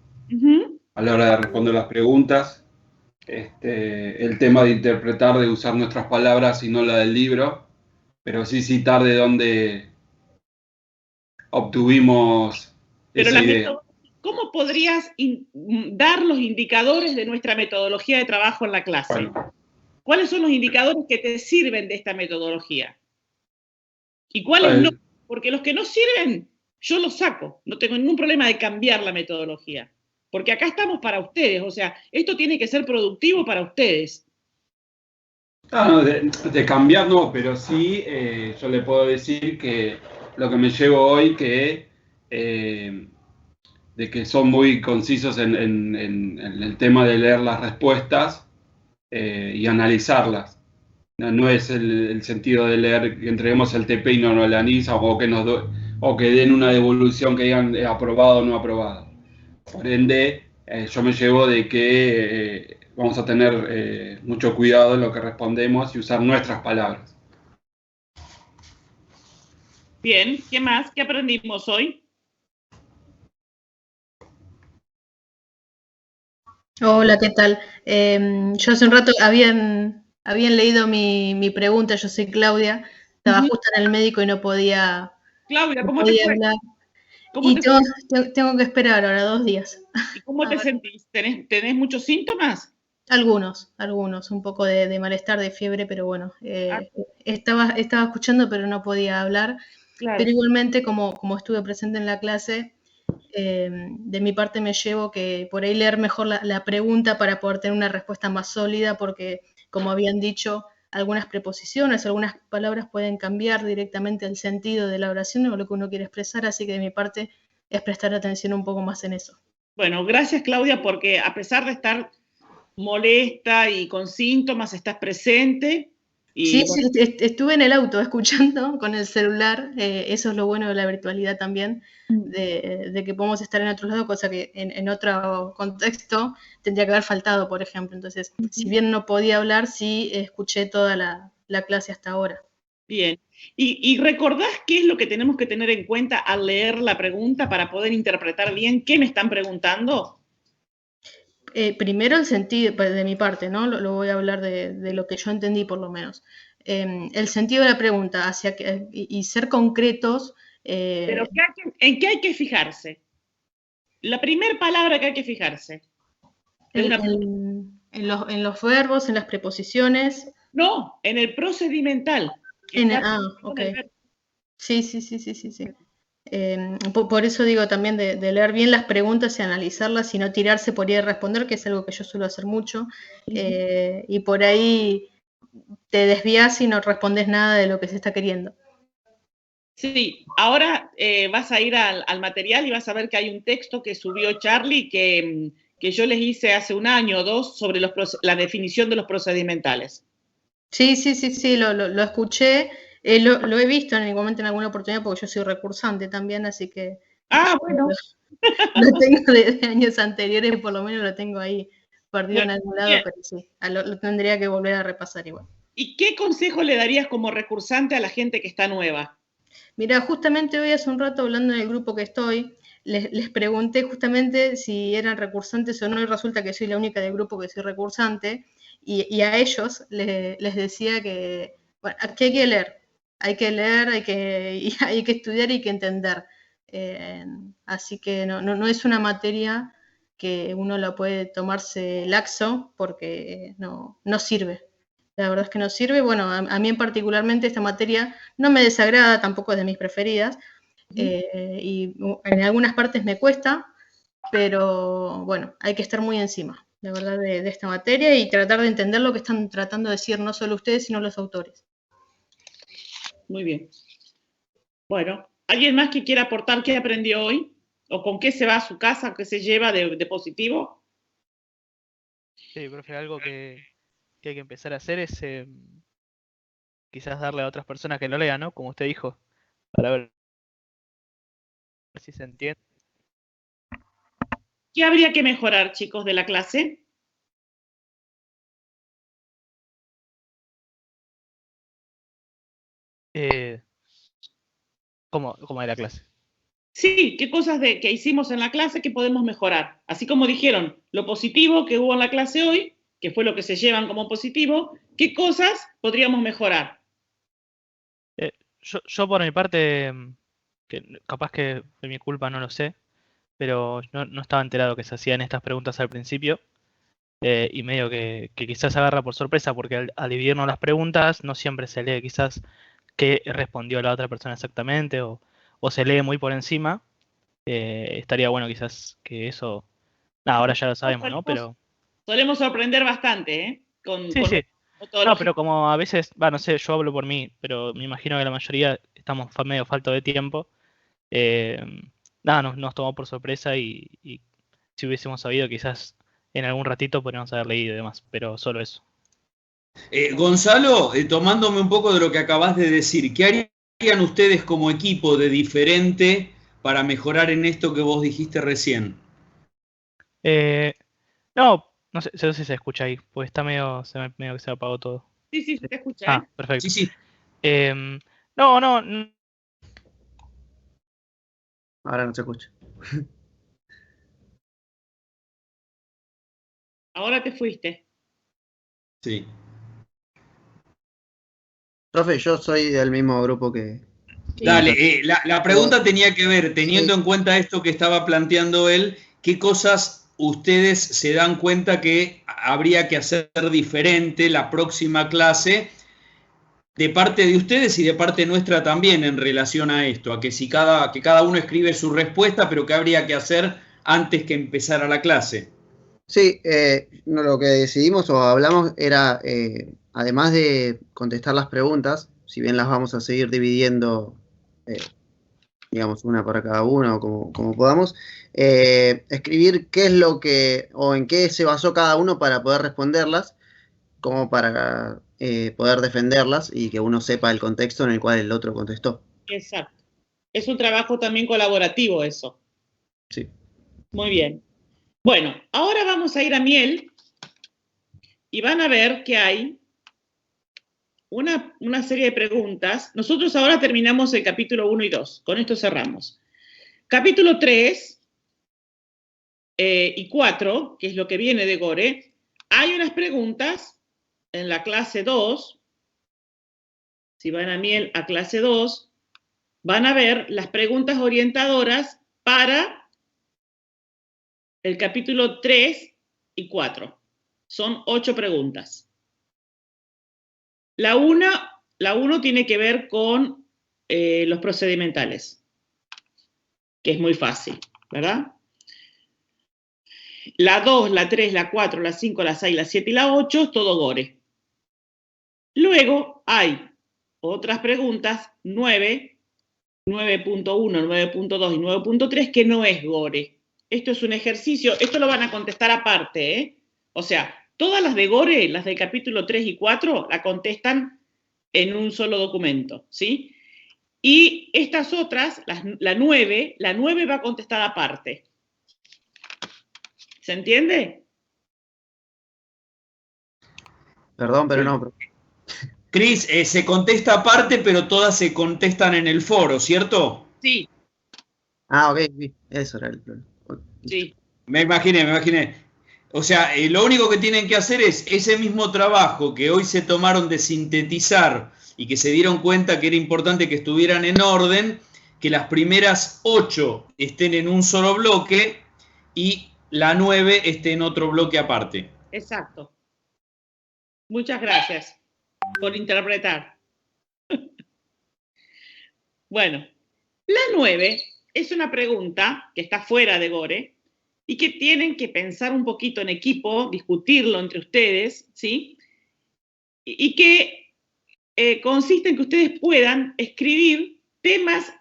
a la hora de responder las preguntas. El tema de interpretar, de usar nuestras palabras y no la del libro, pero sí citar de dónde obtuvimos esa idea. ¿Cómo podrías dar los indicadores de nuestra metodología de trabajo en la clase? Bueno. ¿Cuáles son los indicadores que te sirven de esta metodología? ¿Y cuáles no? Porque los que no sirven, yo lo saco. No tengo ningún problema de cambiar la metodología. Porque acá estamos para ustedes. O sea, esto tiene que ser productivo para ustedes. No, de cambiar no, pero sí yo le puedo decir que lo que me llevo hoy de que son muy concisos en el tema de leer las respuestas y analizarlas. No es el sentido de leer que entreguemos el TP y no lo analizan o que den una devolución que digan aprobado o no aprobado. Por ende, yo me llevo de que vamos a tener mucho cuidado en lo que respondemos y usar nuestras palabras. Bien, ¿qué más? ¿Qué aprendimos hoy? Hola, ¿qué tal? Yo hace un rato habían leído mi pregunta, yo soy Claudia, estaba justo en el médico y no podía, Claudia, no ¿cómo te podía fue? hablar. ¿Cómo Y te tengo que esperar ahora 2 días. ¿Y cómo te sentís? ¿Tenés muchos síntomas? Algunos, un poco de malestar, de fiebre, pero bueno, estaba escuchando pero no podía hablar. Claro. Pero igualmente, como estuve presente en la clase, de mi parte me llevo que por ahí leer mejor la pregunta para poder tener una respuesta más sólida, porque como habían dicho, algunas preposiciones, algunas palabras pueden cambiar directamente el sentido de la oración o lo que uno quiere expresar, así que de mi parte es prestar atención un poco más en eso. Bueno, gracias Claudia, porque a pesar de estar molesta y con síntomas, estás presente. Y, sí, bueno, sí, estuve en el auto escuchando con el celular, eso es lo bueno de la virtualidad también, de que podemos estar en otro lado, cosa que en otro contexto tendría que haber faltado, por ejemplo. Entonces, si bien no podía hablar, sí escuché toda la clase hasta ahora. Bien. ¿Y recordás qué es lo que tenemos que tener en cuenta al leer la pregunta para poder interpretar bien qué me están preguntando? Primero el sentido, de mi parte, ¿no? Lo voy a hablar de lo que yo entendí por lo menos. El sentido de la pregunta y ser concretos. Pero ¿en qué hay que fijarse? La primera palabra que hay que fijarse. En los verbos, en las preposiciones. No, en el procedimental. Ok. Sí. Por eso digo también de leer bien las preguntas y analizarlas y no tirarse por ir a responder, que es algo que yo suelo hacer mucho, y por ahí te desvías y no respondes nada de lo que se está queriendo. Sí, ahora vas a ir al material y vas a ver que hay un texto que subió Charlie que yo les hice hace 1 año o 2 sobre la definición de los procedimentales. Sí, lo escuché. Lo he visto en en alguna oportunidad porque yo soy recursante también, así que bueno. Lo tengo de años anteriores, por lo menos lo tengo ahí perdido en algún lado, bien. pero sí, lo tendría que volver a repasar igual. ¿Y qué consejo le darías como recursante a la gente que está nueva? Mira, justamente hoy hace un rato hablando en el grupo que estoy, les pregunté justamente si eran recursantes o no, y resulta que soy la única del grupo que soy recursante, y a ellos les decía que, bueno, que hay que leer, hay que estudiar y hay que entender. Así que no es una materia que uno la puede tomarse laxo porque no sirve. La verdad es que no sirve. Bueno, a mí en particularmente esta materia no me desagrada, tampoco es de mis preferidas, y en algunas partes me cuesta, pero bueno, hay que estar muy encima, la verdad, de esta materia y tratar de entender lo que están tratando de decir no solo ustedes, sino los autores. Muy bien. Bueno, ¿alguien más que quiera aportar qué aprendió hoy? ¿O con qué se va a su casa, qué se lleva de positivo? Sí, profe, algo que hay que empezar a hacer es quizás darle a otras personas que lo lean, ¿no? Como usted dijo, para ver si se entiende. ¿Qué habría que mejorar, chicos, de la clase? ¿Cómo de la clase? Sí, qué cosas que hicimos en la clase que podemos mejorar. Así como dijeron, lo positivo que hubo en la clase hoy, que fue lo que se llevan como positivo, ¿qué cosas podríamos mejorar? Yo por mi parte, que capaz que de mi culpa no lo sé, pero no estaba enterado que se hacían estas preguntas al principio, y medio que quizás agarra por sorpresa, porque al dividirnos las preguntas no siempre se lee quizás qué respondió la otra persona exactamente, o o se lee muy por encima. Estaría bueno quizás que eso, ahora ya lo sabemos, ¿no? Pero Solemos sorprender bastante, ¿eh? sí, sí. No, pero como a veces, no sé, yo hablo por mí, pero me imagino que la mayoría estamos medio falto de tiempo. Nos tomó por sorpresa y si hubiésemos sabido, quizás en algún ratito podríamos haber leído y demás, pero solo eso. Gonzalo, tomándome un poco de lo que acabas de decir, ¿qué harían ustedes como equipo de diferente para mejorar en esto que vos dijiste recién? No sé si se escucha ahí, pues está medio que se apagó todo. Sí, se te escucha, ¿eh? Perfecto. Sí. No. Ahora no se escucha. Ahora te fuiste. Sí. Profe, yo soy del mismo grupo que... Dale, la pregunta tenía que ver, teniendo en cuenta esto que estaba planteando él, ¿qué cosas ustedes se dan cuenta que habría que hacer diferente la próxima clase de parte de ustedes y de parte nuestra también en relación a esto? A que que cada uno escribe su respuesta, pero ¿qué habría que hacer antes que empezara la clase? Sí, lo que decidimos o hablamos era, además de contestar las preguntas, si bien las vamos a seguir dividiendo, digamos, una para cada uno, como podamos, escribir qué es lo que, o en qué se basó cada uno para poder responderlas, como para poder defenderlas y que uno sepa el contexto en el cual el otro contestó. Exacto. Es un trabajo también colaborativo eso. Sí. Muy bien. Bueno, ahora vamos a ir a Miel y van a ver que hay una serie de preguntas. Nosotros ahora terminamos el capítulo 1 y 2. Con esto cerramos. Capítulo 3 y 4, que es lo que viene de Gore, hay unas preguntas en la clase 2. Si van a Miel a clase 2, van a ver las preguntas orientadoras para el capítulo 3 y 4. Son 8 preguntas. La 1 tiene que ver con los procedimentales, que es muy fácil, ¿verdad? La 2, la 3, la 4, la 5, la 6, la 7 y la 8 es todo Gore. Luego hay otras preguntas, 9, 9.1, 9.2 y 9.3, que no es Gore. Esto es un ejercicio, esto lo van a contestar aparte, ¿eh? O sea, todas las de Gore, las del capítulo 3 y 4, la contestan en un solo documento, ¿sí? Y estas otras, la 9 va contestada aparte. ¿Se entiende? Perdón, pero no. Cris, se contesta aparte, pero todas se contestan en el foro, ¿cierto? Sí. Ah, ok, eso era el problema. Sí. Me imaginé. O sea, lo único que tienen que hacer es ese mismo trabajo que hoy se tomaron de sintetizar y que se dieron cuenta que era importante que estuvieran en orden, que las primeras 8 estén en un solo bloque y la 9 esté en otro bloque aparte. Exacto. Muchas gracias por interpretar. Bueno, la 9 es una pregunta que está fuera de Gore y que tienen que pensar un poquito en equipo, discutirlo entre ustedes, ¿sí? Y que consiste en que ustedes puedan escribir temas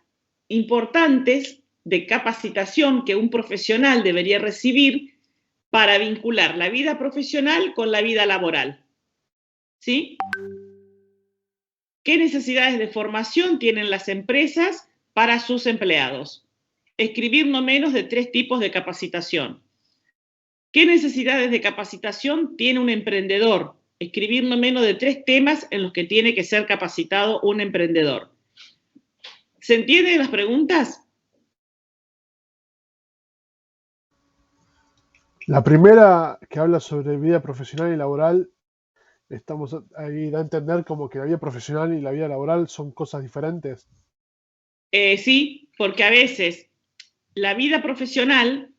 importantes de capacitación que un profesional debería recibir para vincular la vida profesional con la vida laboral, ¿sí? ¿Qué necesidades de formación tienen las empresas para sus empleados? Escribir no menos de 3 tipos de capacitación. ¿Qué necesidades de capacitación tiene un emprendedor? Escribir no menos de 3 temas en los que tiene que ser capacitado un emprendedor. ¿Se entienden las preguntas? La primera, que habla sobre vida profesional y laboral, estamos ahí, da a entender como que la vida profesional y la vida laboral son cosas diferentes. Sí, porque a veces la vida profesional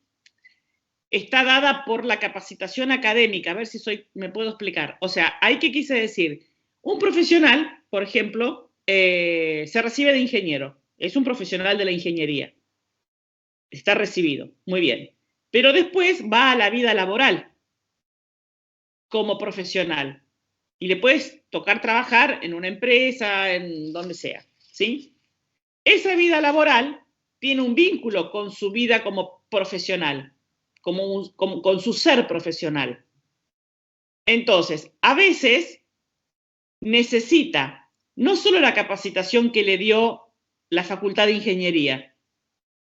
está dada por la capacitación académica. A ver si me puedo explicar. O sea, ¿ahí qué quise decir? Un profesional, por ejemplo, se recibe de ingeniero. es un profesional de la ingeniería. Está recibido, muy bien. Pero después va a la vida laboral como profesional. Y le puedes tocar trabajar en una empresa, en donde sea, ¿sí? Esa vida laboral tiene un vínculo con su vida como profesional, con su ser profesional. Entonces, a veces necesita no solo la capacitación que le dio la Facultad de Ingeniería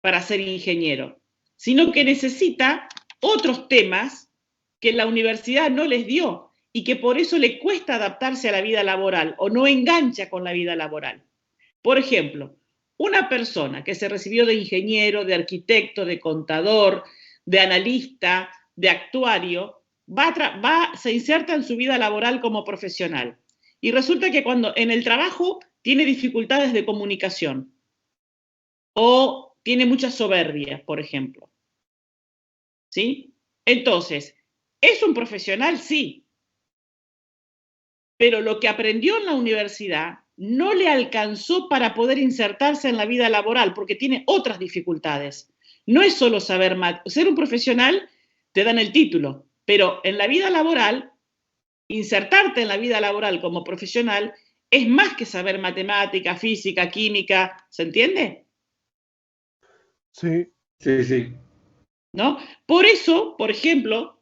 para ser ingeniero, sino que necesita otros temas que la universidad no les dio y que por eso le cuesta adaptarse a la vida laboral o no engancha con la vida laboral. Por ejemplo, una persona que se recibió de ingeniero, de arquitecto, de contador, de analista, de actuario, se inserta en su vida laboral como profesional. Y resulta que cuando en el trabajo tiene dificultades de comunicación o tiene mucha soberbia, por ejemplo. ¿Sí? Entonces, ¿es un profesional? Sí. Pero lo que aprendió en la universidad no le alcanzó para poder insertarse en la vida laboral porque tiene otras dificultades. No es solo saber ser un profesional, te dan el título, pero en la vida laboral, insertarte en la vida laboral como profesional es más que saber matemática, física, química, ¿se entiende? Sí. Sí, sí. ¿No? Por eso, por ejemplo,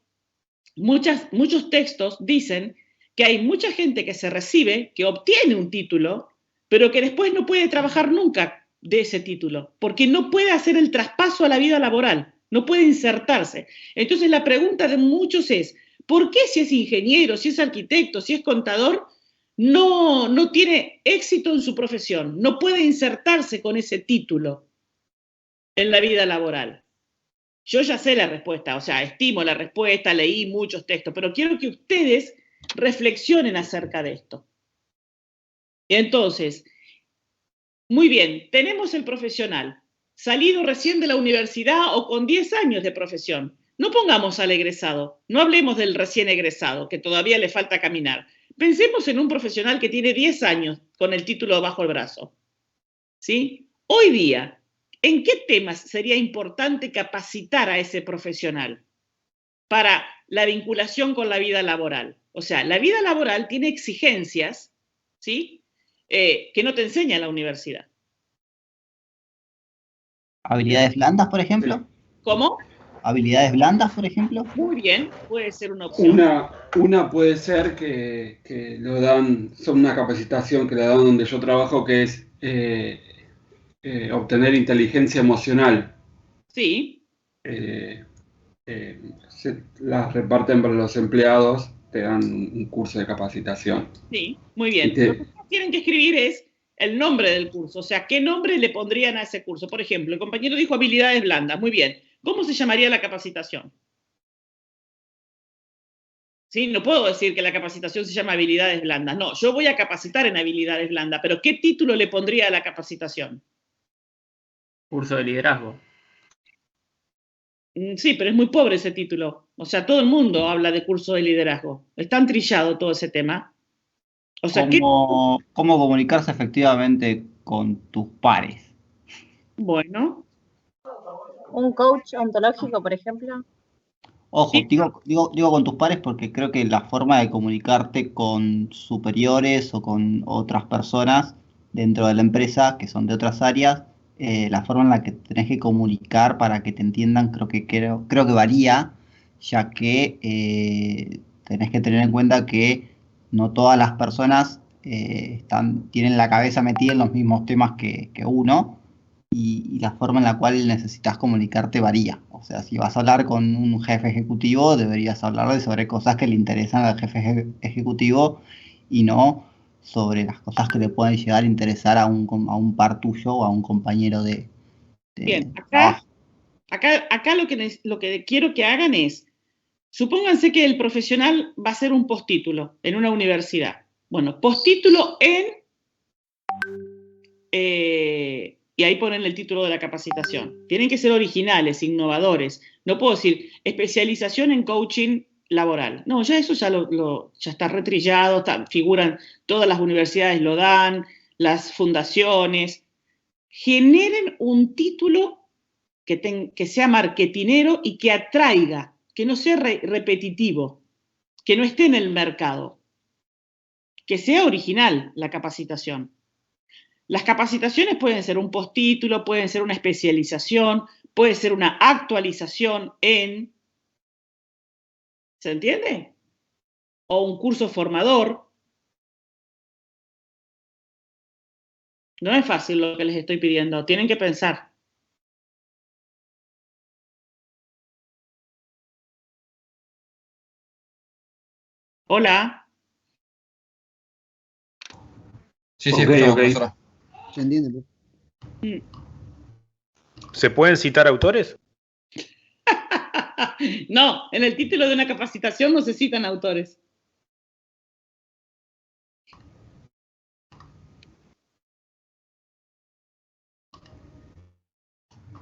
muchos textos dicen que hay mucha gente que se recibe, que obtiene un título, pero que después no puede trabajar nunca de ese título, porque no puede hacer el traspaso a la vida laboral, no puede insertarse. Entonces la pregunta de muchos es, ¿por qué si es ingeniero, si es arquitecto, si es contador, no tiene éxito en su profesión, no puede insertarse con ese título en la vida laboral? Yo ya sé la respuesta, o sea, estimo la respuesta, leí muchos textos, pero quiero que ustedes reflexionen acerca de esto. Y entonces, muy bien, tenemos el profesional, salido recién de la universidad o con 10 años de profesión. No pongamos al egresado, no hablemos del recién egresado, que todavía le falta caminar. Pensemos en un profesional que tiene 10 años con el título bajo el brazo. ¿Sí? Hoy día, ¿en qué temas sería importante capacitar a ese profesional para la vinculación con la vida laboral? O sea, la vida laboral tiene exigencias, ¿sí? Que no te enseña la universidad. ¿Habilidades blandas, por ejemplo? ¿Cómo? ¿Habilidades blandas, por ejemplo? Muy bien, puede ser una opción. Una puede ser que lo dan, son una capacitación que le dan donde yo trabajo, que es obtener inteligencia emocional. Sí. Las reparten para los empleados, te dan un curso de capacitación. Sí, muy bien. Lo que tienen que escribir es el nombre del curso, o sea, ¿qué nombre le pondrían a ese curso? Por ejemplo, el compañero dijo habilidades blandas, muy bien. ¿Cómo se llamaría la capacitación? ¿Sí? No puedo decir que la capacitación se llama habilidades blandas, no, yo voy a capacitar en habilidades blandas, pero ¿qué título le pondría a la capacitación? Curso de liderazgo. Sí, pero es muy pobre ese título. O sea, todo el mundo habla de curso de liderazgo. Es tan trillado todo ese tema. O sea, ¿Cómo comunicarse efectivamente con tus pares? Bueno. ¿Un coach ontológico, por ejemplo? Ojo, digo con tus pares porque creo que la forma de comunicarte con superiores o con otras personas dentro de la empresa que son de otras áreas, la forma en la que tenés que comunicar para que te entiendan creo que varía, ya que tenés que tener en cuenta que no todas las personas tienen la cabeza metida en los mismos temas que uno. Y la forma en la cual necesitas comunicarte varía. O sea, si vas a hablar con un jefe ejecutivo, deberías hablarle sobre cosas que le interesan al jefe ejecutivo y no sobre las cosas que le pueden llegar a interesar a un par tuyo o a un compañero de Bien, acá lo que quiero que hagan es, supónganse que el profesional va a hacer un postítulo en una universidad. Bueno, postítulo y ahí ponen el título de la capacitación. Tienen que ser originales, innovadores. No puedo decir especialización en coaching laboral. No, ya eso ya está retrillado, figuran, todas las universidades lo dan, las fundaciones. generen un título que sea marketinero y que atraiga, que no sea repetitivo, que no esté en el mercado, que sea original la capacitación. Las capacitaciones pueden ser un postítulo, pueden ser una especialización, puede ser una actualización en, ¿se entiende? O un curso formador. No es fácil lo que les estoy pidiendo, tienen que pensar. Hola. Sí, escuchamos, profesora. Se entiende. ¿Se pueden citar autores? No, en el título de una capacitación no se citan autores.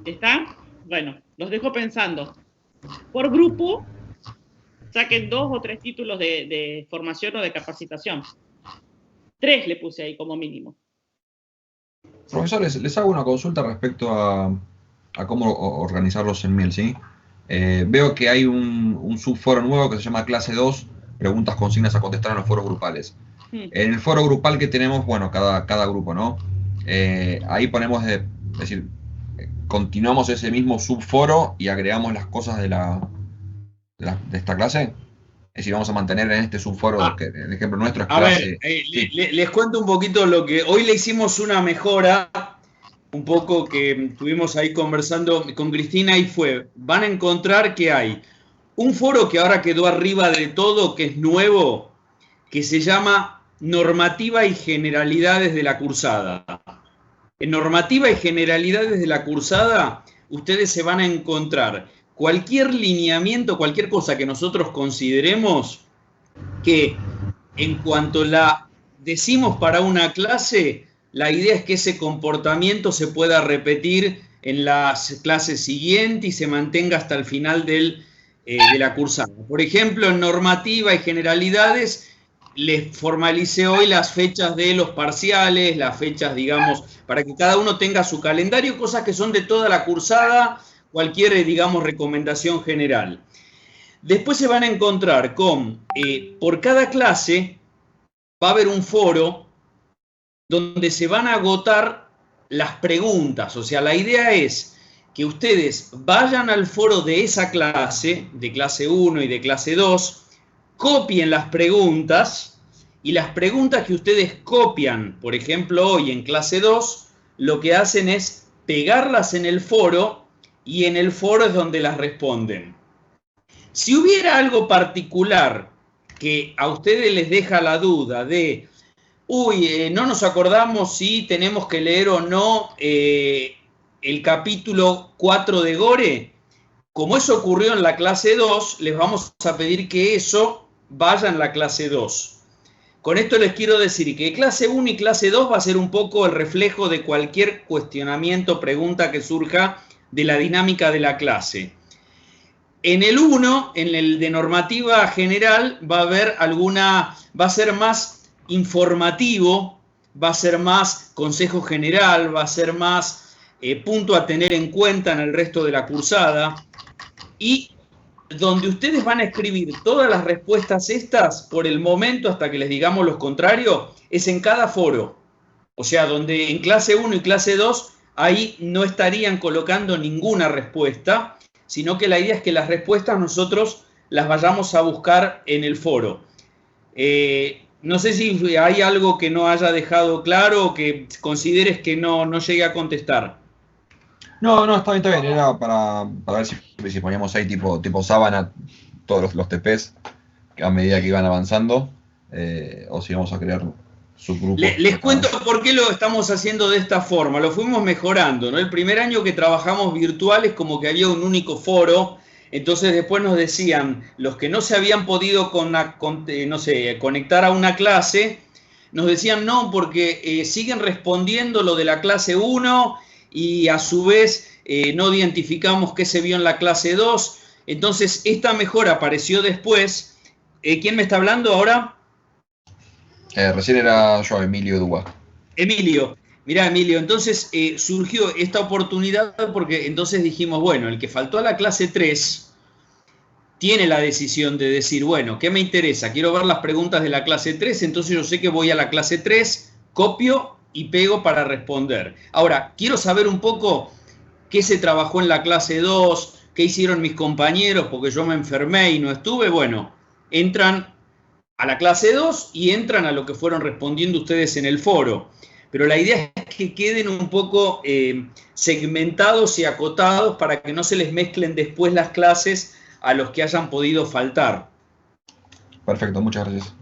¿Está? Bueno, los dejo pensando. Por grupo, saquen 2 o 3 títulos de formación o de capacitación. 3 le puse ahí como mínimo. Profesores, les hago una consulta respecto a cómo organizarlos en Miel, ¿sí? Veo que hay un subforo nuevo que se llama clase 2, preguntas, consignas a contestar en los foros grupales. En el foro grupal que tenemos, bueno, cada grupo, ¿no? Ahí ponemos, es decir, continuamos ese mismo subforo y agregamos las cosas de esta clase. Es decir, vamos a mantener en este subforo, que el ejemplo nuestro es clase. A ver, les cuento un poquito lo que hoy le hicimos una mejora, un poco que estuvimos ahí conversando con Cristina y van a encontrar que hay un foro que ahora quedó arriba de todo, que es nuevo, que se llama Normativa y Generalidades de la Cursada. En Normativa y Generalidades de la Cursada, ustedes se van a encontrar cualquier lineamiento, cualquier cosa que nosotros consideremos que en cuanto la decimos para una clase, la idea es que ese comportamiento se pueda repetir en las clases siguientes y se mantenga hasta el final de la cursada. Por ejemplo, en Normativa y Generalidades, les formalicé hoy las fechas de los parciales, las fechas, digamos, para que cada uno tenga su calendario, cosas que son de toda la cursada, cualquier, digamos, recomendación general. Después se van a encontrar con, por cada clase, va a haber un foro donde se van a agotar las preguntas. O sea, la idea es que ustedes vayan al foro de esa clase, de clase 1 y de clase 2, copien las preguntas, y las preguntas que ustedes copian, por ejemplo, hoy en clase 2, lo que hacen es pegarlas en el foro, y en el foro es donde las responden. Si hubiera algo particular que a ustedes les deja la duda de, no nos acordamos si tenemos que leer o no el capítulo 4 de Gore, como eso ocurrió en la clase 2, les vamos a pedir que eso vaya en la clase 2. Con esto les quiero decir que clase 1 y clase 2 va a ser un poco el reflejo de cualquier cuestionamiento, pregunta que surja de la dinámica de la clase. En el 1, en el de normativa general, va a ser más informativo, va a ser más consejo general, va a ser más punto a tener en cuenta en el resto de la cursada. Y donde ustedes van a escribir todas las respuestas estas, por el momento, hasta que les digamos lo contrario, es en cada foro. O sea, donde en clase 1 y clase 2, ahí no estarían colocando ninguna respuesta, sino que la idea es que las respuestas nosotros las vayamos a buscar en el foro. No sé si hay algo que no haya dejado claro o que consideres que no llegue a contestar. No, está bien. Era para ver si poníamos ahí tipo sábana todos los TPs a medida que iban avanzando, o si vamos a crear subgrupos. Les cuento por qué lo estamos haciendo de esta forma. Lo fuimos mejorando, ¿no? El primer año que trabajamos virtuales, como que había un único foro. Entonces después nos decían, los que no se habían podido conectar a una clase, nos decían no, porque siguen respondiendo lo de la clase 1 y a su vez no identificamos qué se vio en la clase 2. Entonces esta mejora apareció después. ¿Quién me está hablando ahora? Recién era yo, Emilio Dúa. Emilio. Mirá, Emilio, entonces surgió esta oportunidad porque entonces dijimos, bueno, el que faltó a la clase 3 tiene la decisión de decir, bueno, ¿qué me interesa? Quiero ver las preguntas de la clase 3, entonces yo sé que voy a la clase 3, copio y pego para responder. Ahora, quiero saber un poco qué se trabajó en la clase 2, qué hicieron mis compañeros, porque yo me enfermé y no estuve. Bueno, entran a la clase 2 y entran a lo que fueron respondiendo ustedes en el foro. Pero la idea es que queden un poco segmentados y acotados para que no se les mezclen después las clases a los que hayan podido faltar. Perfecto, muchas gracias.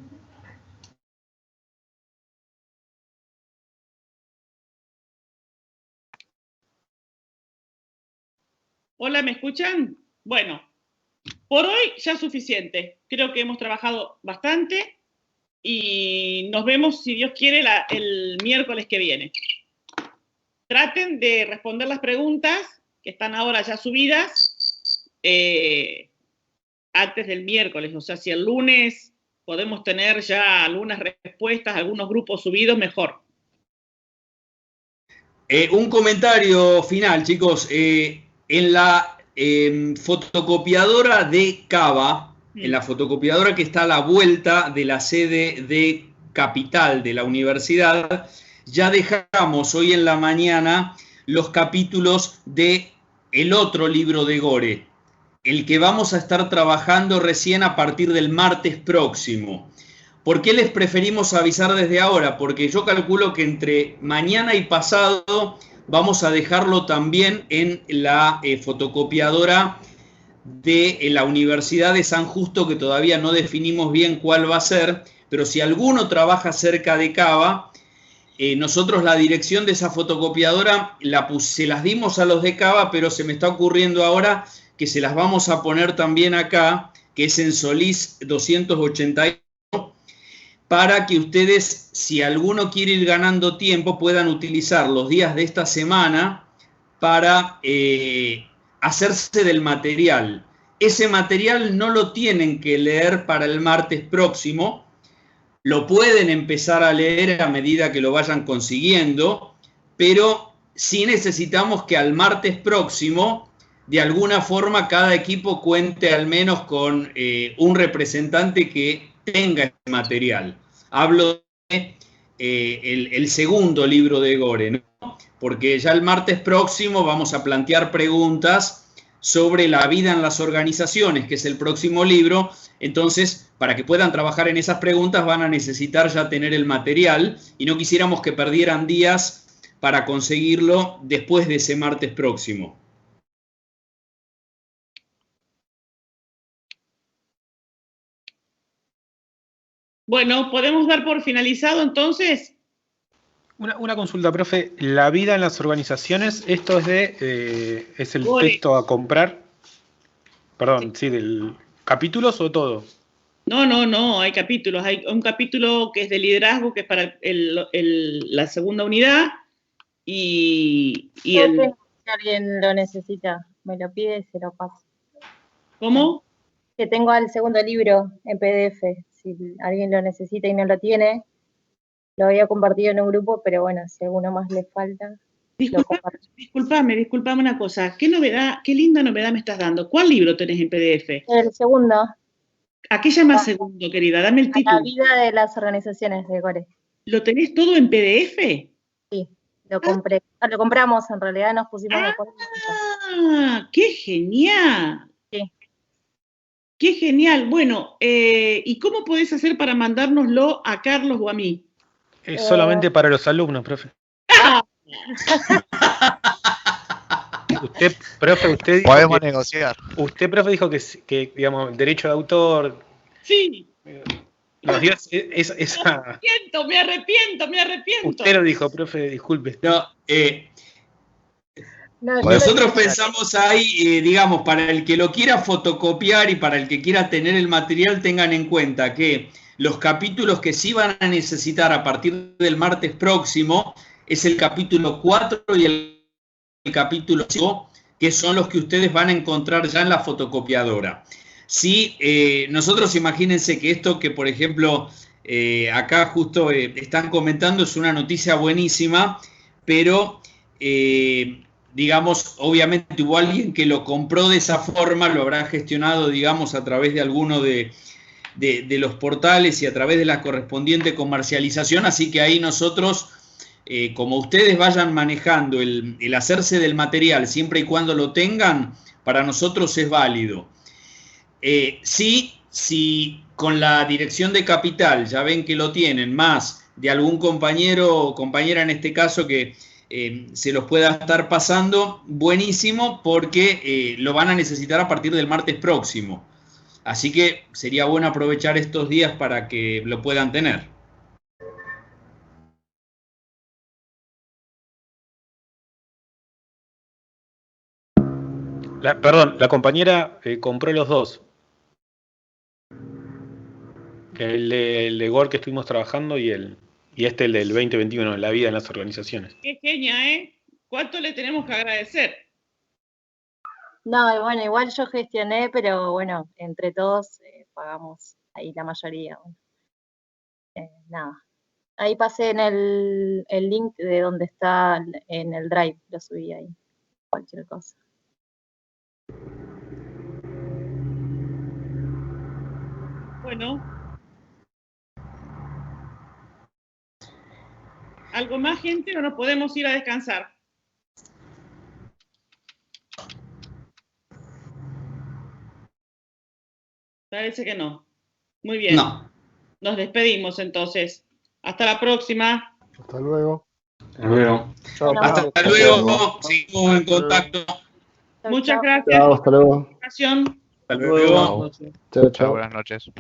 Hola, ¿me escuchan? Bueno, por hoy ya es suficiente. Creo que hemos trabajado bastante y nos vemos, si Dios quiere, el miércoles que viene. Traten de responder las preguntas que están ahora ya subidas antes del miércoles. O sea, si el lunes podemos tener ya algunas respuestas, algunos grupos subidos, mejor. Un comentario final, chicos. En la fotocopiadora de Cava, en la fotocopiadora que está a la vuelta de la sede de Capital de la universidad, ya dejamos hoy en la mañana los capítulos de el otro libro de Gore, el que vamos a estar trabajando recién a partir del martes próximo. ¿Por qué les preferimos avisar desde ahora? Porque yo calculo que entre mañana y pasado vamos a dejarlo también en la fotocopiadora de la Universidad de San Justo, que todavía no definimos bien cuál va a ser, pero si alguno trabaja cerca de Cava, nosotros la dirección de esa fotocopiadora se las dimos a los de Cava, pero se me está ocurriendo ahora que se las vamos a poner también acá, que es en Solís 281, para que ustedes, si alguno quiere ir ganando tiempo, puedan utilizar los días de esta semana para hacerse del material. Ese material no lo tienen que leer para el martes próximo, lo pueden empezar a leer a medida que lo vayan consiguiendo, pero sí necesitamos que al martes próximo, de alguna forma, cada equipo cuente al menos con un representante que tenga ese material. Hablo de el segundo libro de Gore, ¿no? Porque ya el martes próximo vamos a plantear preguntas sobre la vida en las organizaciones, que es el próximo libro. Entonces, para que puedan trabajar en esas preguntas van a necesitar ya tener el material y no quisiéramos que perdieran días para conseguirlo después de ese martes próximo. Bueno, ¿podemos dar por finalizado entonces? Una consulta, profe. La vida en las organizaciones, esto es el texto a comprar. Perdón, sí, del capítulos o todo. No, hay capítulos. Hay un capítulo que es de liderazgo, que es para la segunda unidad. Si alguien lo necesita, me lo pide y se lo paso. ¿Cómo? Que tengo el segundo libro en PDF. Si alguien lo necesita y no lo tiene, lo había compartido en un grupo, pero bueno, si a alguno más le falta. Disculpame una cosa. ¿Qué linda novedad me estás dando? ¿Cuál libro tenés en PDF? El segundo. ¿A qué llamas segundo, querida? Dame el título. La vida de las organizaciones de Gore. ¿Lo tenés todo en PDF? Sí, lo compré. Lo compramos, en realidad nos pusimos de acuerdo. ¡Ah! ¡Qué genial! Sí. ¡Qué genial! Bueno, ¿y cómo podés hacer para mandárnoslo a Carlos o a mí? Es solamente para los alumnos, profe. Usted, profe, dijo podemos negociar. Usted, profe, dijo que digamos, el derecho de autor. Sí. Nos dio esa. Me arrepiento. Usted lo dijo, profe, disculpe. Nosotros pensamos ahí, digamos, para el que lo quiera fotocopiar y para el que quiera tener el material, tengan en cuenta que los capítulos que sí van a necesitar a partir del martes próximo es el capítulo 4 y el capítulo 5, que son los que ustedes van a encontrar ya en la fotocopiadora. Sí, nosotros imagínense que esto que, por ejemplo, acá justo están comentando es una noticia buenísima, pero digamos, obviamente hubo alguien que lo compró de esa forma, lo habrá gestionado, digamos, a través de alguno de los portales y a través de la correspondiente comercialización, así que ahí nosotros, como ustedes vayan manejando el hacerse del material siempre y cuando lo tengan, para nosotros es válido. Sí, si con la dirección de capital ya ven que lo tienen, más de algún compañero o compañera en este caso que se los pueda estar pasando, buenísimo, porque lo van a necesitar a partir del martes próximo. Así que sería bueno aprovechar estos días para que lo puedan tener. Perdón, la compañera compró los dos. El de Word que estuvimos trabajando y el del 2021, la vida en las organizaciones. Qué genia, ¿eh? ¿Cuánto le tenemos que agradecer? No, bueno, igual yo gestioné, pero bueno, entre todos pagamos ahí la mayoría. Nada. Ahí pasé en el link de donde está en el Drive, lo subí ahí, cualquier cosa. Bueno. ¿Algo más, gente, o nos podemos ir a descansar? Parece que no. Muy bien. No. Nos despedimos entonces. Hasta la próxima. Hasta luego. Hasta luego. Chao. Hasta luego. Seguimos en contacto. Muchas gracias. Chao, hasta luego. Hasta luego. Chao, Chao, buenas noches.